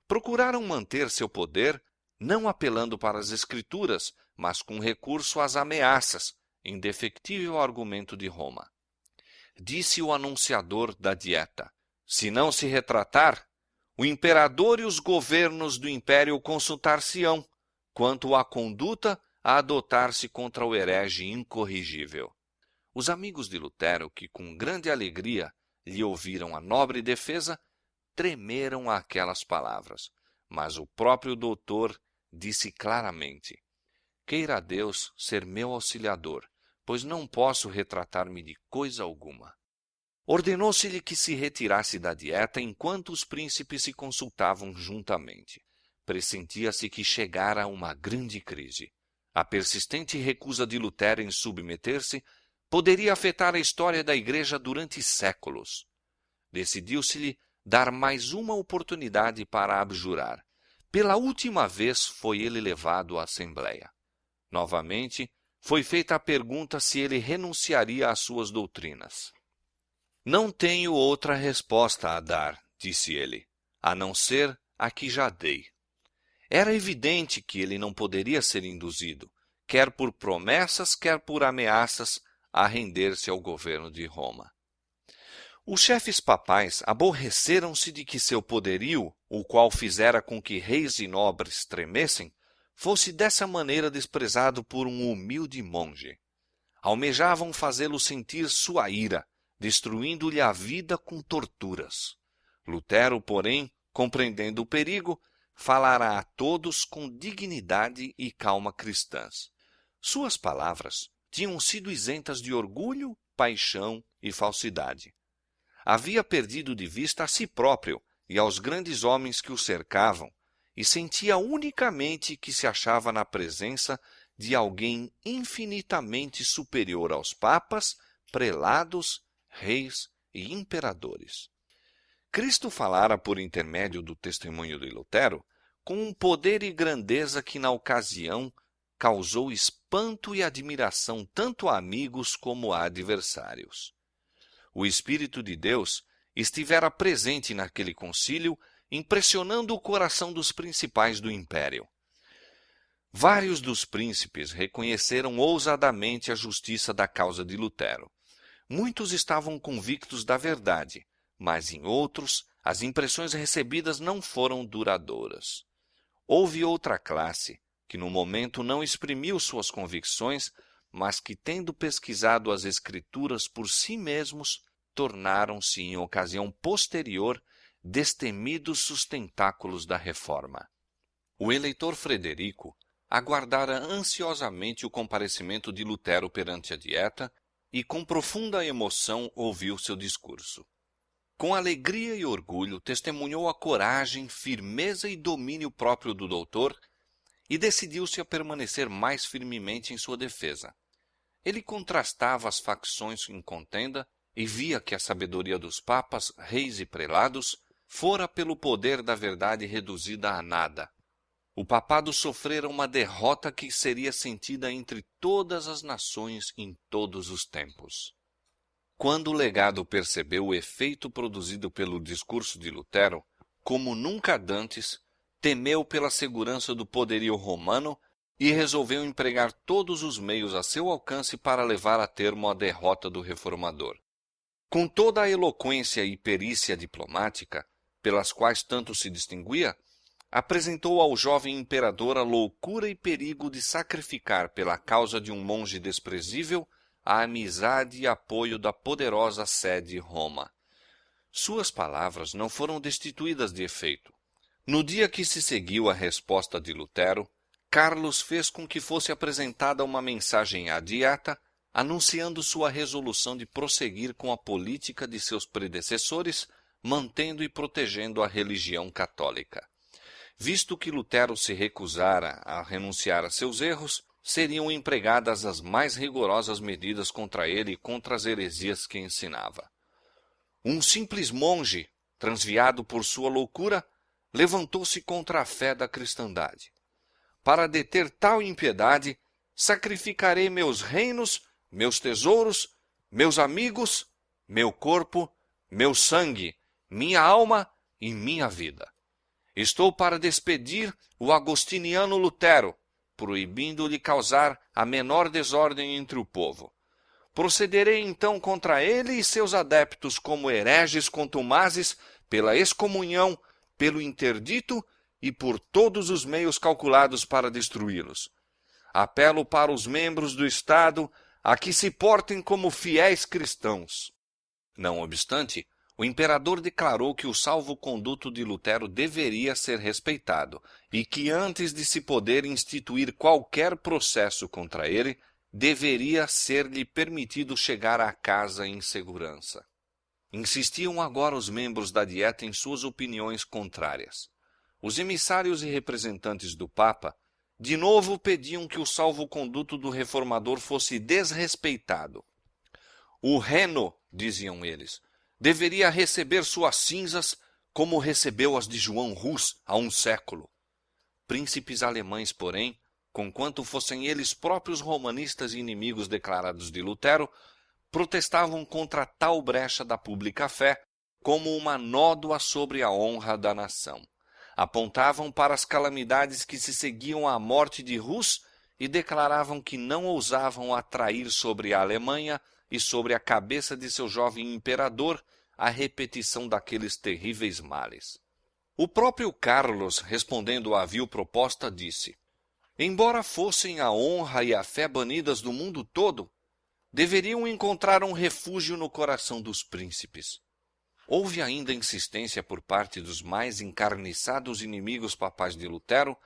Procuraram manter seu poder, não apelando para as Escrituras, mas com recurso às ameaças, indefectível argumento de Roma. Disse o anunciador da dieta: "Se não se retratar, o imperador e os governos do império consultar-se-ão quanto à conduta a adotar-se contra o herege incorrigível." Os amigos de Lutero, que com grande alegria lhe ouviram a nobre defesa, tremeram àquelas palavras, mas o próprio doutor disse claramente: "Queira Deus ser meu auxiliador, pois não posso retratar-me de coisa alguma." Ordenou-se-lhe que se retirasse da dieta enquanto os príncipes se consultavam juntamente. Pressentia-se que chegara uma grande crise. A persistente recusa de Lutero em submeter-se poderia afetar a história da Igreja durante séculos. Decidiu-se-lhe dar mais uma oportunidade para abjurar. Pela última vez foi ele levado à Assembleia. Novamente, foi feita a pergunta se ele renunciaria às suas doutrinas. "Não tenho outra resposta a dar", disse ele, "a não ser a que já dei." Era evidente que ele não poderia ser induzido, quer por promessas, quer por ameaças, a render-se ao governo de Roma. Os chefes papais aborreceram-se de que seu poderio, o qual fizera com que reis e nobres tremessem, fosse dessa maneira desprezado por um humilde monge. Almejavam fazê-lo sentir sua ira, destruindo-lhe a vida com torturas. Lutero, porém, compreendendo o perigo, falará a todos com dignidade e calma cristãs. Suas palavras tinham sido isentas de orgulho, paixão e falsidade. Havia perdido de vista a si próprio e aos grandes homens que o cercavam, e sentia unicamente que se achava na presença de alguém infinitamente superior aos papas, prelados, reis e imperadores. Cristo falara por intermédio do testemunho de Lutero com um poder e grandeza que na ocasião causou espanto e admiração tanto a amigos como a adversários. O Espírito de Deus estivera presente naquele concílio, impressionando o coração dos principais do império. Vários dos príncipes reconheceram ousadamente a justiça da causa de Lutero. Muitos estavam convictos da verdade, mas em outros as impressões recebidas não foram duradouras. Houve outra classe que no momento não exprimiu suas convicções, mas que, tendo pesquisado as Escrituras por si mesmos, tornaram-se, em ocasião posterior, destemidos sustentáculos da Reforma. O eleitor Frederico aguardara ansiosamente o comparecimento de Lutero perante a Dieta e, com profunda emoção, ouviu seu discurso. Com alegria e orgulho, testemunhou a coragem, firmeza e domínio próprio do doutor e decidiu-se a permanecer mais firmemente em sua defesa. Ele contrastava as facções em contenda e via que a sabedoria dos papas, reis e prelados fora pelo poder da verdade reduzida a nada. O papado sofrera uma derrota que seria sentida entre todas as nações em todos os tempos. Quando o legado percebeu o efeito produzido pelo discurso de Lutero, como nunca dantes, temeu pela segurança do poderio romano e resolveu empregar todos os meios a seu alcance para levar a termo a derrota do reformador. Com toda a eloquência e perícia diplomática, pelas quais tanto se distinguia, apresentou ao jovem imperador a loucura e perigo de sacrificar pela causa de um monge desprezível a amizade e apoio da poderosa sede Roma. Suas palavras não foram destituídas de efeito. No dia que se seguiu à resposta de Lutero, Carlos fez com que fosse apresentada uma mensagem à Dieta, anunciando sua resolução de prosseguir com a política de seus predecessores, mantendo e protegendo a religião católica. Visto que Lutero se recusara a renunciar a seus erros, seriam empregadas as mais rigorosas medidas contra ele e contra as heresias que ensinava. Um simples monge, transviado por sua loucura, levantou-se contra a fé da cristandade. Para deter tal impiedade, sacrificarei meus reinos, meus tesouros, meus amigos, meu corpo, meu sangue, minha alma e minha vida. Estou para despedir o agostiniano Lutero, proibindo-lhe causar a menor desordem entre o povo. Procederei então contra ele e seus adeptos como hereges contumazes, pela excomunhão, pelo interdito e por todos os meios calculados para destruí-los. Apelo para os membros do Estado a que se portem como fiéis cristãos. Não obstante, o imperador declarou que o salvo-conduto de Lutero deveria ser respeitado e que antes de se poder instituir qualquer processo contra ele, deveria ser-lhe permitido chegar à casa em segurança. Insistiam agora os membros da Dieta em suas opiniões contrárias. Os emissários e representantes do Papa de novo pediam que o salvo-conduto do reformador fosse desrespeitado. O Reno, diziam eles, deveria receber suas cinzas como recebeu as de João Rus há um século. Príncipes alemães, porém, conquanto fossem eles próprios romanistas e inimigos declarados de Lutero, protestavam contra tal brecha da pública fé como uma nódoa sobre a honra da nação. Apontavam para as calamidades que se seguiam à morte de Rus e declaravam que não ousavam atrair sobre a Alemanha e sobre a cabeça de seu jovem imperador a repetição daqueles terríveis males. O próprio Carlos, respondendo à vil proposta, disse: embora fossem a honra e a fé banidas do mundo todo, deveriam encontrar um refúgio no coração dos príncipes. Houve ainda insistência por parte dos mais encarniçados inimigos papais de Lutero,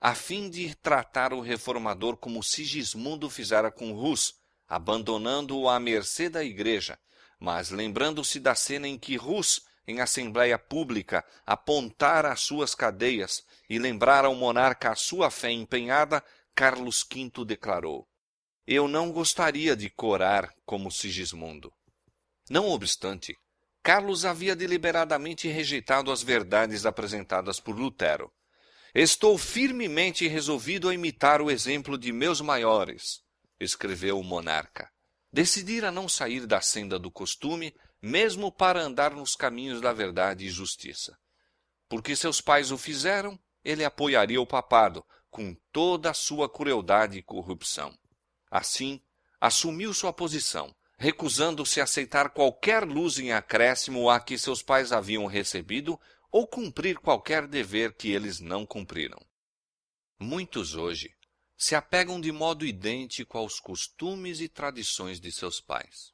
a fim de tratar o reformador como Sigismundo fizera com Hus, abandonando-o à mercê da igreja, mas lembrando-se da cena em que Hus, em assembleia pública, apontara as suas cadeias e lembrara ao monarca a sua fé empenhada, Carlos V declarou: eu não gostaria de corar como Sigismundo. Não obstante, Carlos havia deliberadamente rejeitado as verdades apresentadas por Lutero. Estou firmemente resolvido a imitar o exemplo de meus maiores, escreveu o monarca. Decidira não sair da senda do costume, mesmo para andar nos caminhos da verdade e justiça. Porque seus pais o fizeram, ele apoiaria o papado, com toda a sua crueldade e corrupção. Assim, assumiu sua posição, recusando-se a aceitar qualquer luz em acréscimo a que seus pais haviam recebido ou cumprir qualquer dever que eles não cumpriram. Muitos hoje se apegam de modo idêntico aos costumes e tradições de seus pais.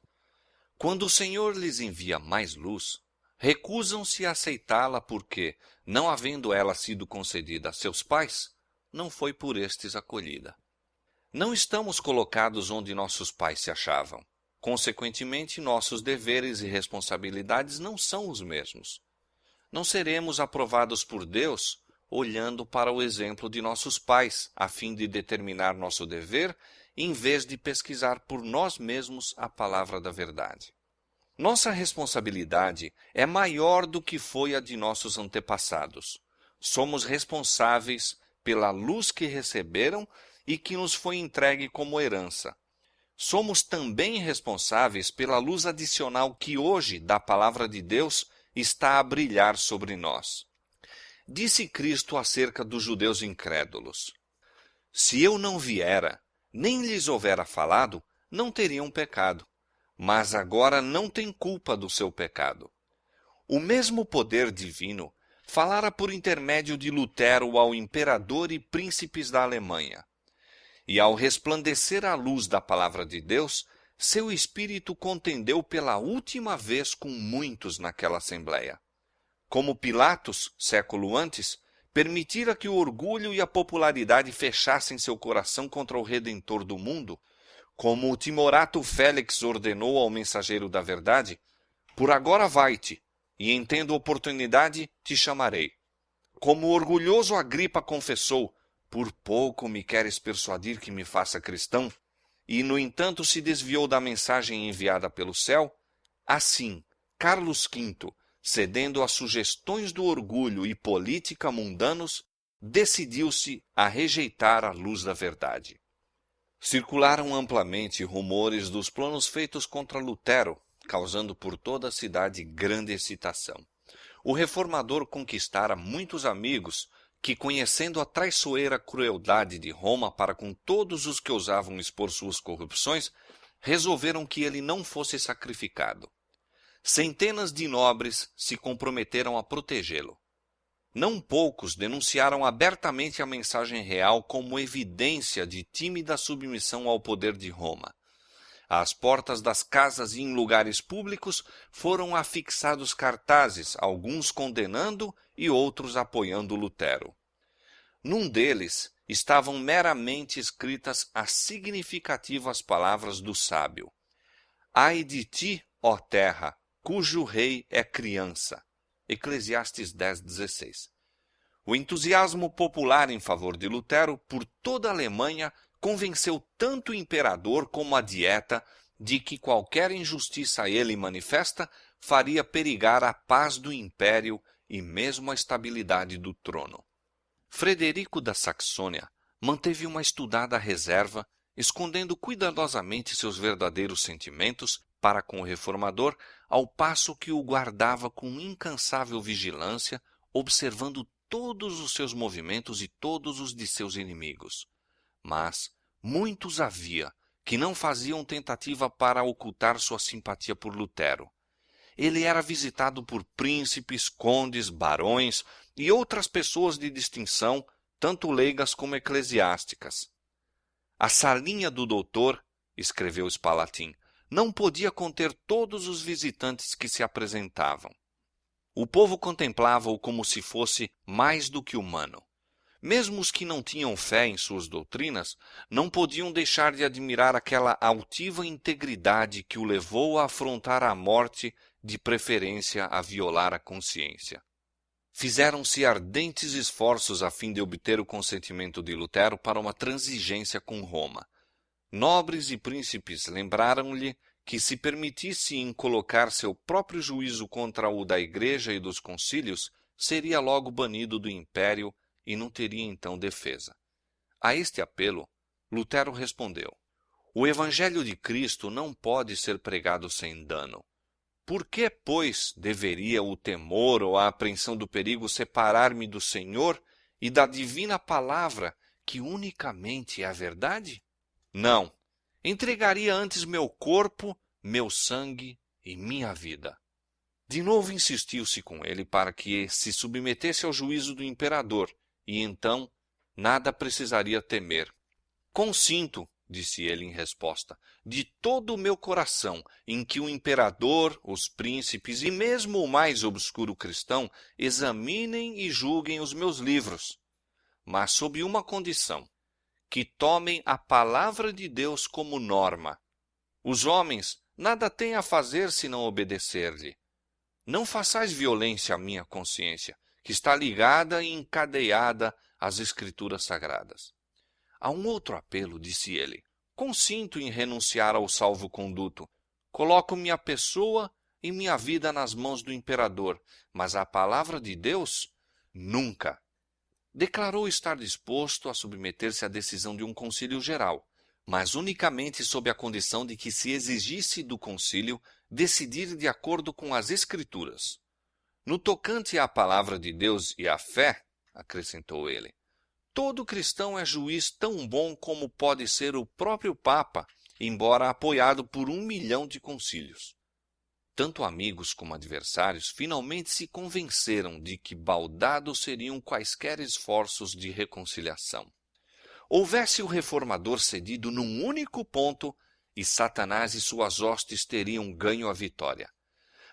Quando o Senhor lhes envia mais luz, recusam-se a aceitá-la porque, não havendo ela sido concedida a seus pais, não foi por estes acolhida. Não estamos colocados onde nossos pais se achavam. Consequentemente, nossos deveres e responsabilidades não são os mesmos. Não seremos aprovados por Deus olhando para o exemplo de nossos pais, a fim de determinar nosso dever, em vez de pesquisar por nós mesmos a palavra da verdade. Nossa responsabilidade é maior do que foi a de nossos antepassados. Somos responsáveis pela luz que receberam e que nos foi entregue como herança. Somos também responsáveis pela luz adicional que hoje, da palavra de Deus, está a brilhar sobre nós. Disse Cristo acerca dos judeus incrédulos: se eu não viera, nem lhes houvera falado, não teriam pecado, mas agora não têm culpa do seu pecado. O mesmo poder divino falara por intermédio de Lutero ao imperador e príncipes da Alemanha. E ao resplandecer a luz da palavra de Deus, seu espírito contendeu pela última vez com muitos naquela assembleia. Como Pilatos, século antes, permitira que o orgulho e a popularidade fechassem seu coração contra o Redentor do mundo, como o timorato Félix ordenou ao mensageiro da verdade: por agora vai-te, e em tendo oportunidade te chamarei. Como o orgulhoso Agripa confessou: por pouco me queres persuadir que me faça cristão, e no entanto se desviou da mensagem enviada pelo céu, assim, Carlos V, cedendo às sugestões do orgulho e política mundanos, decidiu-se a rejeitar a luz da verdade. Circularam amplamente rumores dos planos feitos contra Lutero, causando por toda a cidade grande excitação. O reformador conquistara muitos amigos que, conhecendo a traiçoeira crueldade de Roma para com todos os que ousavam expor suas corrupções, resolveram que ele não fosse sacrificado. Centenas de nobres se comprometeram a protegê-lo. Não poucos denunciaram abertamente a mensagem real como evidência de tímida submissão ao poder de Roma. Às portas das casas e em lugares públicos foram afixados cartazes, alguns condenando e outros apoiando Lutero. Num deles estavam meramente escritas as significativas palavras do sábio: ai de ti, ó terra, cujo rei é criança. Eclesiastes 10:16. O entusiasmo popular em favor de Lutero por toda a Alemanha convenceu tanto o imperador como a Dieta de que qualquer injustiça a ele manifesta faria perigar a paz do império e mesmo a estabilidade do trono. Frederico da Saxônia manteve uma estudada reserva, escondendo cuidadosamente seus verdadeiros sentimentos para com o reformador, ao passo que o guardava com incansável vigilância, observando todos os seus movimentos e todos os de seus inimigos. Mas, Muitos havia que não faziam tentativa para ocultar sua simpatia por Lutero. Ele era visitado por príncipes, condes, barões e outras pessoas de distinção, tanto leigas como eclesiásticas. A salinha do doutor, escreveu Spalatin, não podia conter todos os visitantes que se apresentavam. O povo contemplava-o como se fosse mais do que humano. Mesmo os que não tinham fé em suas doutrinas não podiam deixar de admirar aquela altiva integridade que o levou a afrontar a morte, de preferência a violar a consciência. Fizeram-se ardentes esforços a fim de obter o consentimento de Lutero para uma transigência com Roma. Nobres e príncipes lembraram-lhe que, se permitisse colocar seu próprio juízo contra o da Igreja e dos concílios, seria logo banido do império e não teria então defesa. A este apelo, Lutero respondeu: o Evangelho de Cristo não pode ser pregado sem dano. Por que, pois, deveria o temor ou a apreensão do perigo separar-me do Senhor e da divina palavra, que unicamente é a verdade? Não, entregaria antes meu corpo, meu sangue e minha vida. De novo insistiu-se com ele para que se submetesse ao juízo do imperador, e então nada precisaria temer. Consinto, disse ele em resposta, de todo o meu coração, em que o imperador, os príncipes e mesmo o mais obscuro cristão examinem e julguem os meus livros, mas sob uma condição: que tomem a palavra de Deus como norma. Os homens nada têm a fazer senão obedecer-lhe. Não façais violência à minha consciência, que está ligada e encadeada às Escrituras Sagradas. A um outro apelo, disse ele: consinto em renunciar ao salvo-conduto. Coloco minha pessoa e minha vida nas mãos do imperador, mas a palavra de Deus, nunca. Declarou estar disposto a submeter-se à decisão de um concílio geral, mas unicamente sob a condição de que se exigisse do concílio decidir de acordo com as Escrituras. No tocante à palavra de Deus e à fé, acrescentou ele, todo cristão é juiz tão bom como pode ser o próprio Papa, embora apoiado por 1 milhão de concílios. Tanto amigos como adversários finalmente se convenceram de que baldados seriam quaisquer esforços de reconciliação. Houvesse o reformador cedido num único ponto, e Satanás e suas hostes teriam ganho a vitória.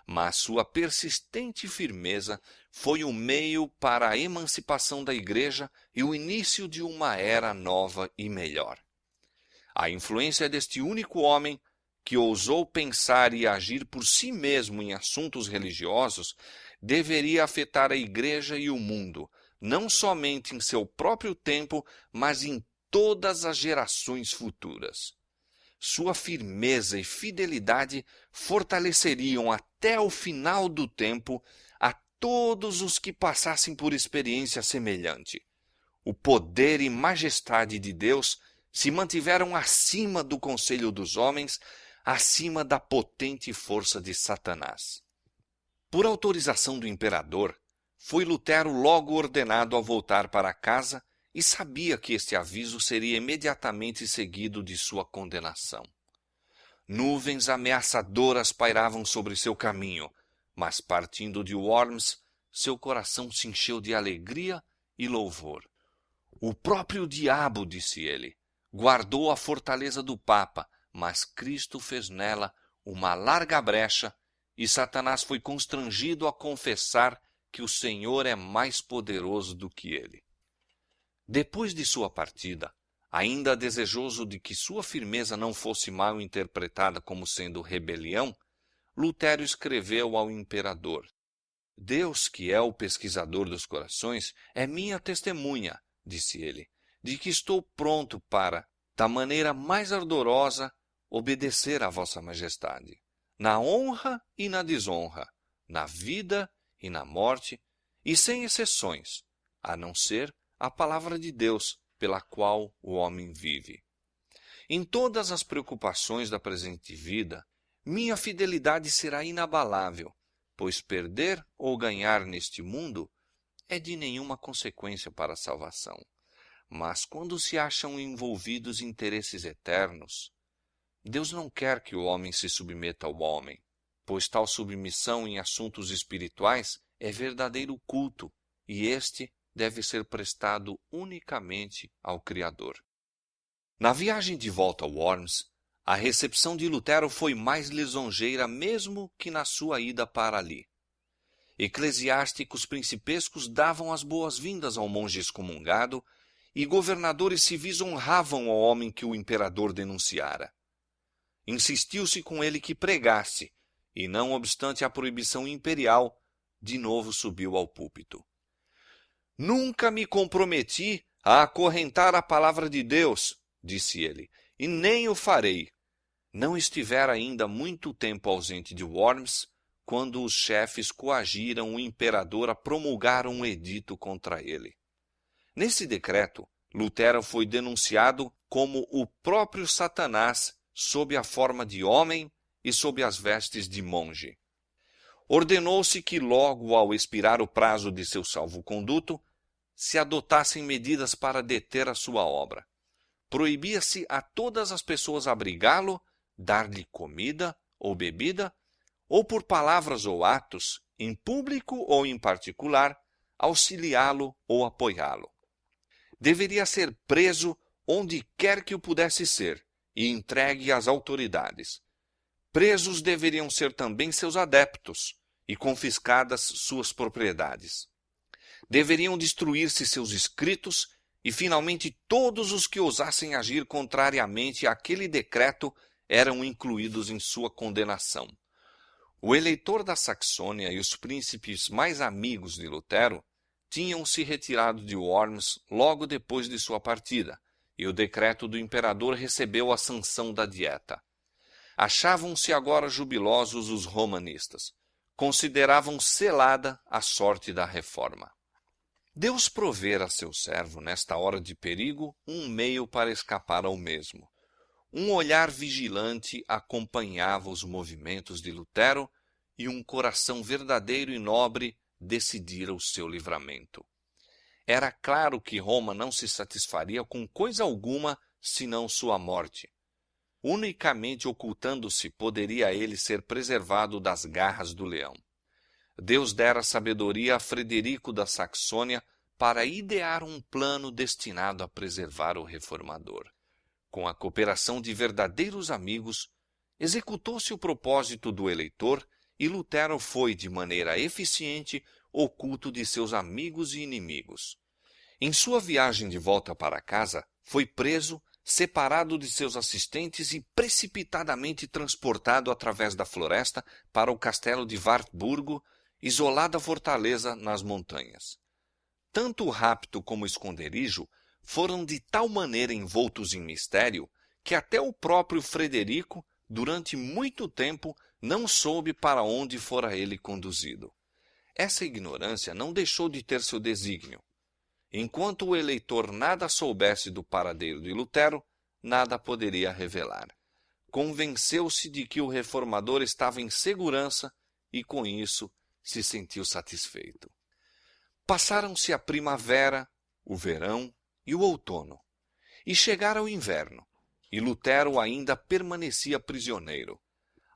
Mas sua persistente firmeza foi o meio para a emancipação da Igreja e o início de uma era nova e melhor. A influência deste único homem, que ousou pensar e agir por si mesmo em assuntos religiosos, deveria afetar a Igreja e o mundo, não somente em seu próprio tempo, mas em todas as gerações futuras. Sua firmeza e fidelidade fortaleceriam até o final do tempo a todos os que passassem por experiência semelhante. O poder e majestade de Deus se mantiveram acima do conselho dos homens, acima da potente força de Satanás. Por autorização do imperador, foi Lutero logo ordenado a voltar para casa e sabia que este aviso seria imediatamente seguido de sua condenação. Nuvens ameaçadoras pairavam sobre seu caminho, mas partindo de Worms, seu coração se encheu de alegria e louvor. O próprio diabo, disse ele, guardou a fortaleza do Papa, mas Cristo fez nela uma larga brecha e Satanás foi constrangido a confessar que o Senhor é mais poderoso do que ele. Depois de sua partida, ainda desejoso de que sua firmeza não fosse mal interpretada como sendo rebelião, Lutero escreveu ao imperador: Deus, que é o pesquisador dos corações, é minha testemunha, disse ele, de que estou pronto para, da maneira mais ardorosa, obedecer à vossa majestade, na honra e na desonra, na vida e na morte, e sem exceções, a não ser a palavra de Deus, pela qual o homem vive. Em todas as preocupações da presente vida, minha fidelidade será inabalável, pois perder ou ganhar neste mundo é de nenhuma consequência para a salvação. Mas quando se acham envolvidos em interesses eternos, Deus não quer que o homem se submeta ao homem, pois tal submissão em assuntos espirituais é verdadeiro culto, e este deve ser prestado unicamente ao Criador. Na viagem de volta a Worms, a recepção de Lutero foi mais lisonjeira mesmo que na sua ida para ali. Eclesiásticos principescos davam as boas-vindas ao monge excomungado e governadores civis honravam o homem que o imperador denunciara. Insistiu-se com ele que pregasse, e não obstante a proibição imperial, de novo subiu ao púlpito. Nunca me comprometi a acorrentar a palavra de Deus, disse ele, e nem o farei. Não estivera ainda muito tempo ausente de Worms, quando os chefes coagiram o imperador a promulgar um edito contra ele. Nesse decreto, Lutero foi denunciado como o próprio Satanás sob a forma de homem e sob as vestes de monge. Ordenou-se que logo ao expirar o prazo de seu salvo-conduto, se adotassem medidas para deter a sua obra. Proibia-se a todas as pessoas abrigá-lo, dar-lhe comida ou bebida, ou por palavras ou atos, em público ou em particular, auxiliá-lo ou apoiá-lo. Deveria ser preso onde quer que o pudesse ser e entregue às autoridades. Presos deveriam ser também seus adeptos e confiscadas suas propriedades. Deveriam destruir-se seus escritos e, finalmente, todos os que ousassem agir contrariamente àquele decreto eram incluídos em sua condenação. O eleitor da Saxônia e os príncipes mais amigos de Lutero tinham se retirado de Worms logo depois de sua partida, e o decreto do imperador recebeu a sanção da Dieta. Achavam-se agora jubilosos os romanistas. Consideravam selada a sorte da reforma. Deus provera a seu servo, nesta hora de perigo, um meio para escapar ao mesmo. Um olhar vigilante acompanhava os movimentos de Lutero e um coração verdadeiro e nobre decidira o seu livramento. Era claro que Roma não se satisfaria com coisa alguma senão sua morte. Unicamente ocultando-se poderia ele ser preservado das garras do leão. Deus dera sabedoria a Frederico da Saxônia para idear um plano destinado a preservar o reformador. Com a cooperação de verdadeiros amigos, executou-se o propósito do eleitor e Lutero foi, de maneira eficiente, oculto de seus amigos e inimigos. Em sua viagem de volta para casa, foi preso, separado de seus assistentes e precipitadamente transportado através da floresta para o castelo de Wartburgo, isolada fortaleza nas montanhas. Tanto o rapto como o esconderijo foram de tal maneira envoltos em mistério que até o próprio Frederico, durante muito tempo, não soube para onde fora ele conduzido. Essa ignorância não deixou de ter seu desígnio. Enquanto o eleitor nada soubesse do paradeiro de Lutero, nada poderia revelar. Convenceu-se de que o reformador estava em segurança e, com isso, se sentiu satisfeito. Passaram-se a primavera, o verão e o outono, e chegara o inverno, e Lutero ainda permanecia prisioneiro.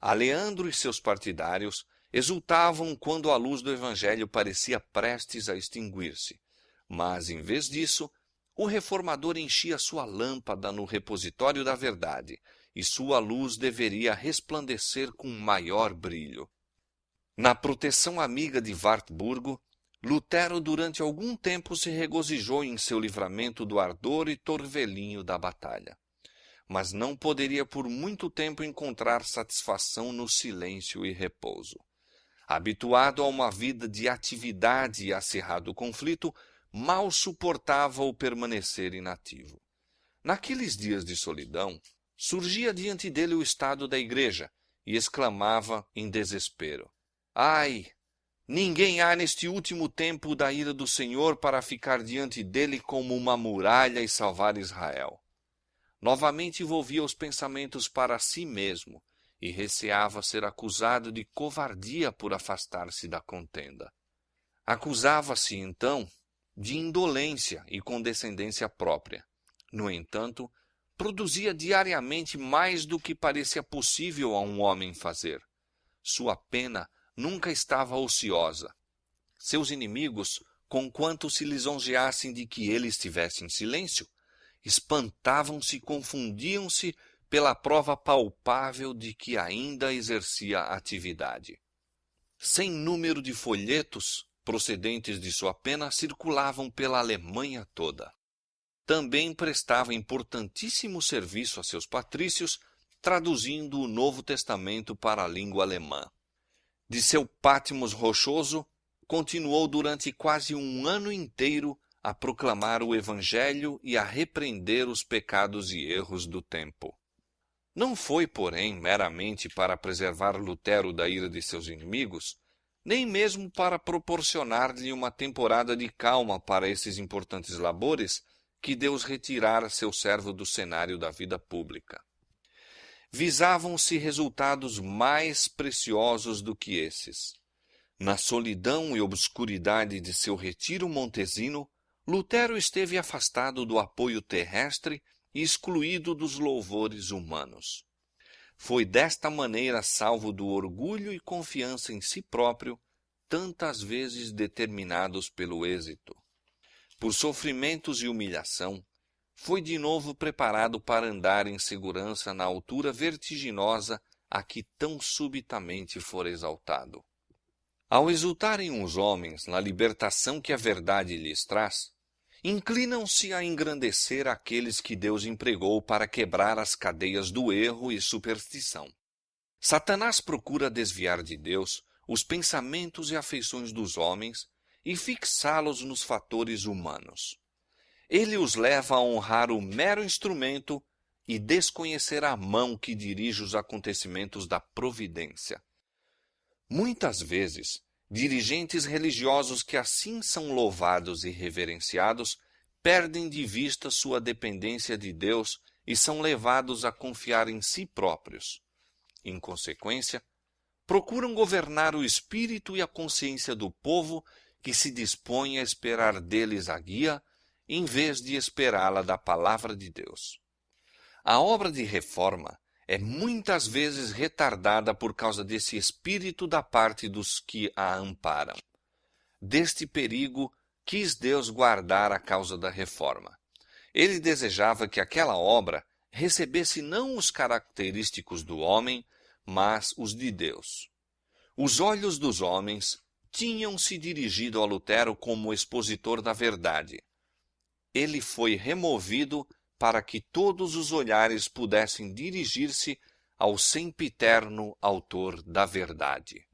Aleandro e seus partidários exultavam quando a luz do Evangelho parecia prestes a extinguir-se, mas, em vez disso, o reformador enchia sua lâmpada no repositório da verdade, e sua luz deveria resplandecer com maior brilho. Na proteção amiga de Wartburgo, Lutero durante algum tempo se regozijou em seu livramento do ardor e torvelinho da batalha. Mas não poderia por muito tempo encontrar satisfação no silêncio e repouso. Habituado a uma vida de atividade e acirrado conflito, mal suportava o permanecer inativo. Naqueles dias de solidão, surgia diante dele o estado da igreja e exclamava em desespero: Ai! Ninguém há neste último tempo da ira do Senhor para ficar diante dele como uma muralha e salvar Israel. Novamente volvia os pensamentos para si mesmo e receava ser acusado de covardia por afastar-se da contenda. Acusava-se, então, de indolência e condescendência própria. No entanto, produzia diariamente mais do que parecia possível a um homem fazer. Sua pena nunca estava ociosa. Seus inimigos, conquanto se lisonjeassem de que ele estivesse em silêncio, espantavam-se e confundiam-se pela prova palpável de que ainda exercia atividade. Sem número de folhetos procedentes de sua pena circulavam pela Alemanha toda. Também prestava importantíssimo serviço a seus patrícios, traduzindo o Novo Testamento para a língua alemã. De seu Patmos rochoso, continuou durante quase um ano inteiro a proclamar o Evangelho e a repreender os pecados e erros do tempo. Não foi, porém, meramente para preservar Lutero da ira de seus inimigos, nem mesmo para proporcionar-lhe uma temporada de calma para esses importantes labores, que Deus retirara seu servo do cenário da vida pública. Visavam-se resultados mais preciosos do que esses. Na solidão e obscuridade de seu retiro montesino, Lutero esteve afastado do apoio terrestre e excluído dos louvores humanos. Foi desta maneira salvo do orgulho e confiança em si próprio, tantas vezes determinados pelo êxito. Por sofrimentos e humilhação, foi de novo preparado para andar em segurança na altura vertiginosa a que tão subitamente fora exaltado. Ao exultarem os homens na libertação que a verdade lhes traz, inclinam-se a engrandecer aqueles que Deus empregou para quebrar as cadeias do erro e superstição. Satanás procura desviar de Deus os pensamentos e afeições dos homens e fixá-los nos fatores humanos. Ele os leva a honrar o mero instrumento e desconhecer a mão que dirige os acontecimentos da providência. Muitas vezes, dirigentes religiosos que assim são louvados e reverenciados perdem de vista sua dependência de Deus e são levados a confiar em si próprios. Em consequência, procuram governar o espírito e a consciência do povo que se dispõe a esperar deles a guia, em vez de esperá-la da palavra de Deus. A obra de reforma é muitas vezes retardada por causa desse espírito da parte dos que a amparam. Deste perigo quis Deus guardar a causa da reforma. Ele desejava que aquela obra recebesse não os característicos do homem, mas os de Deus. Os olhos dos homens tinham se dirigido a Lutero como expositor da verdade. Ele foi removido para que todos os olhares pudessem dirigir-se ao sempiterno autor da verdade.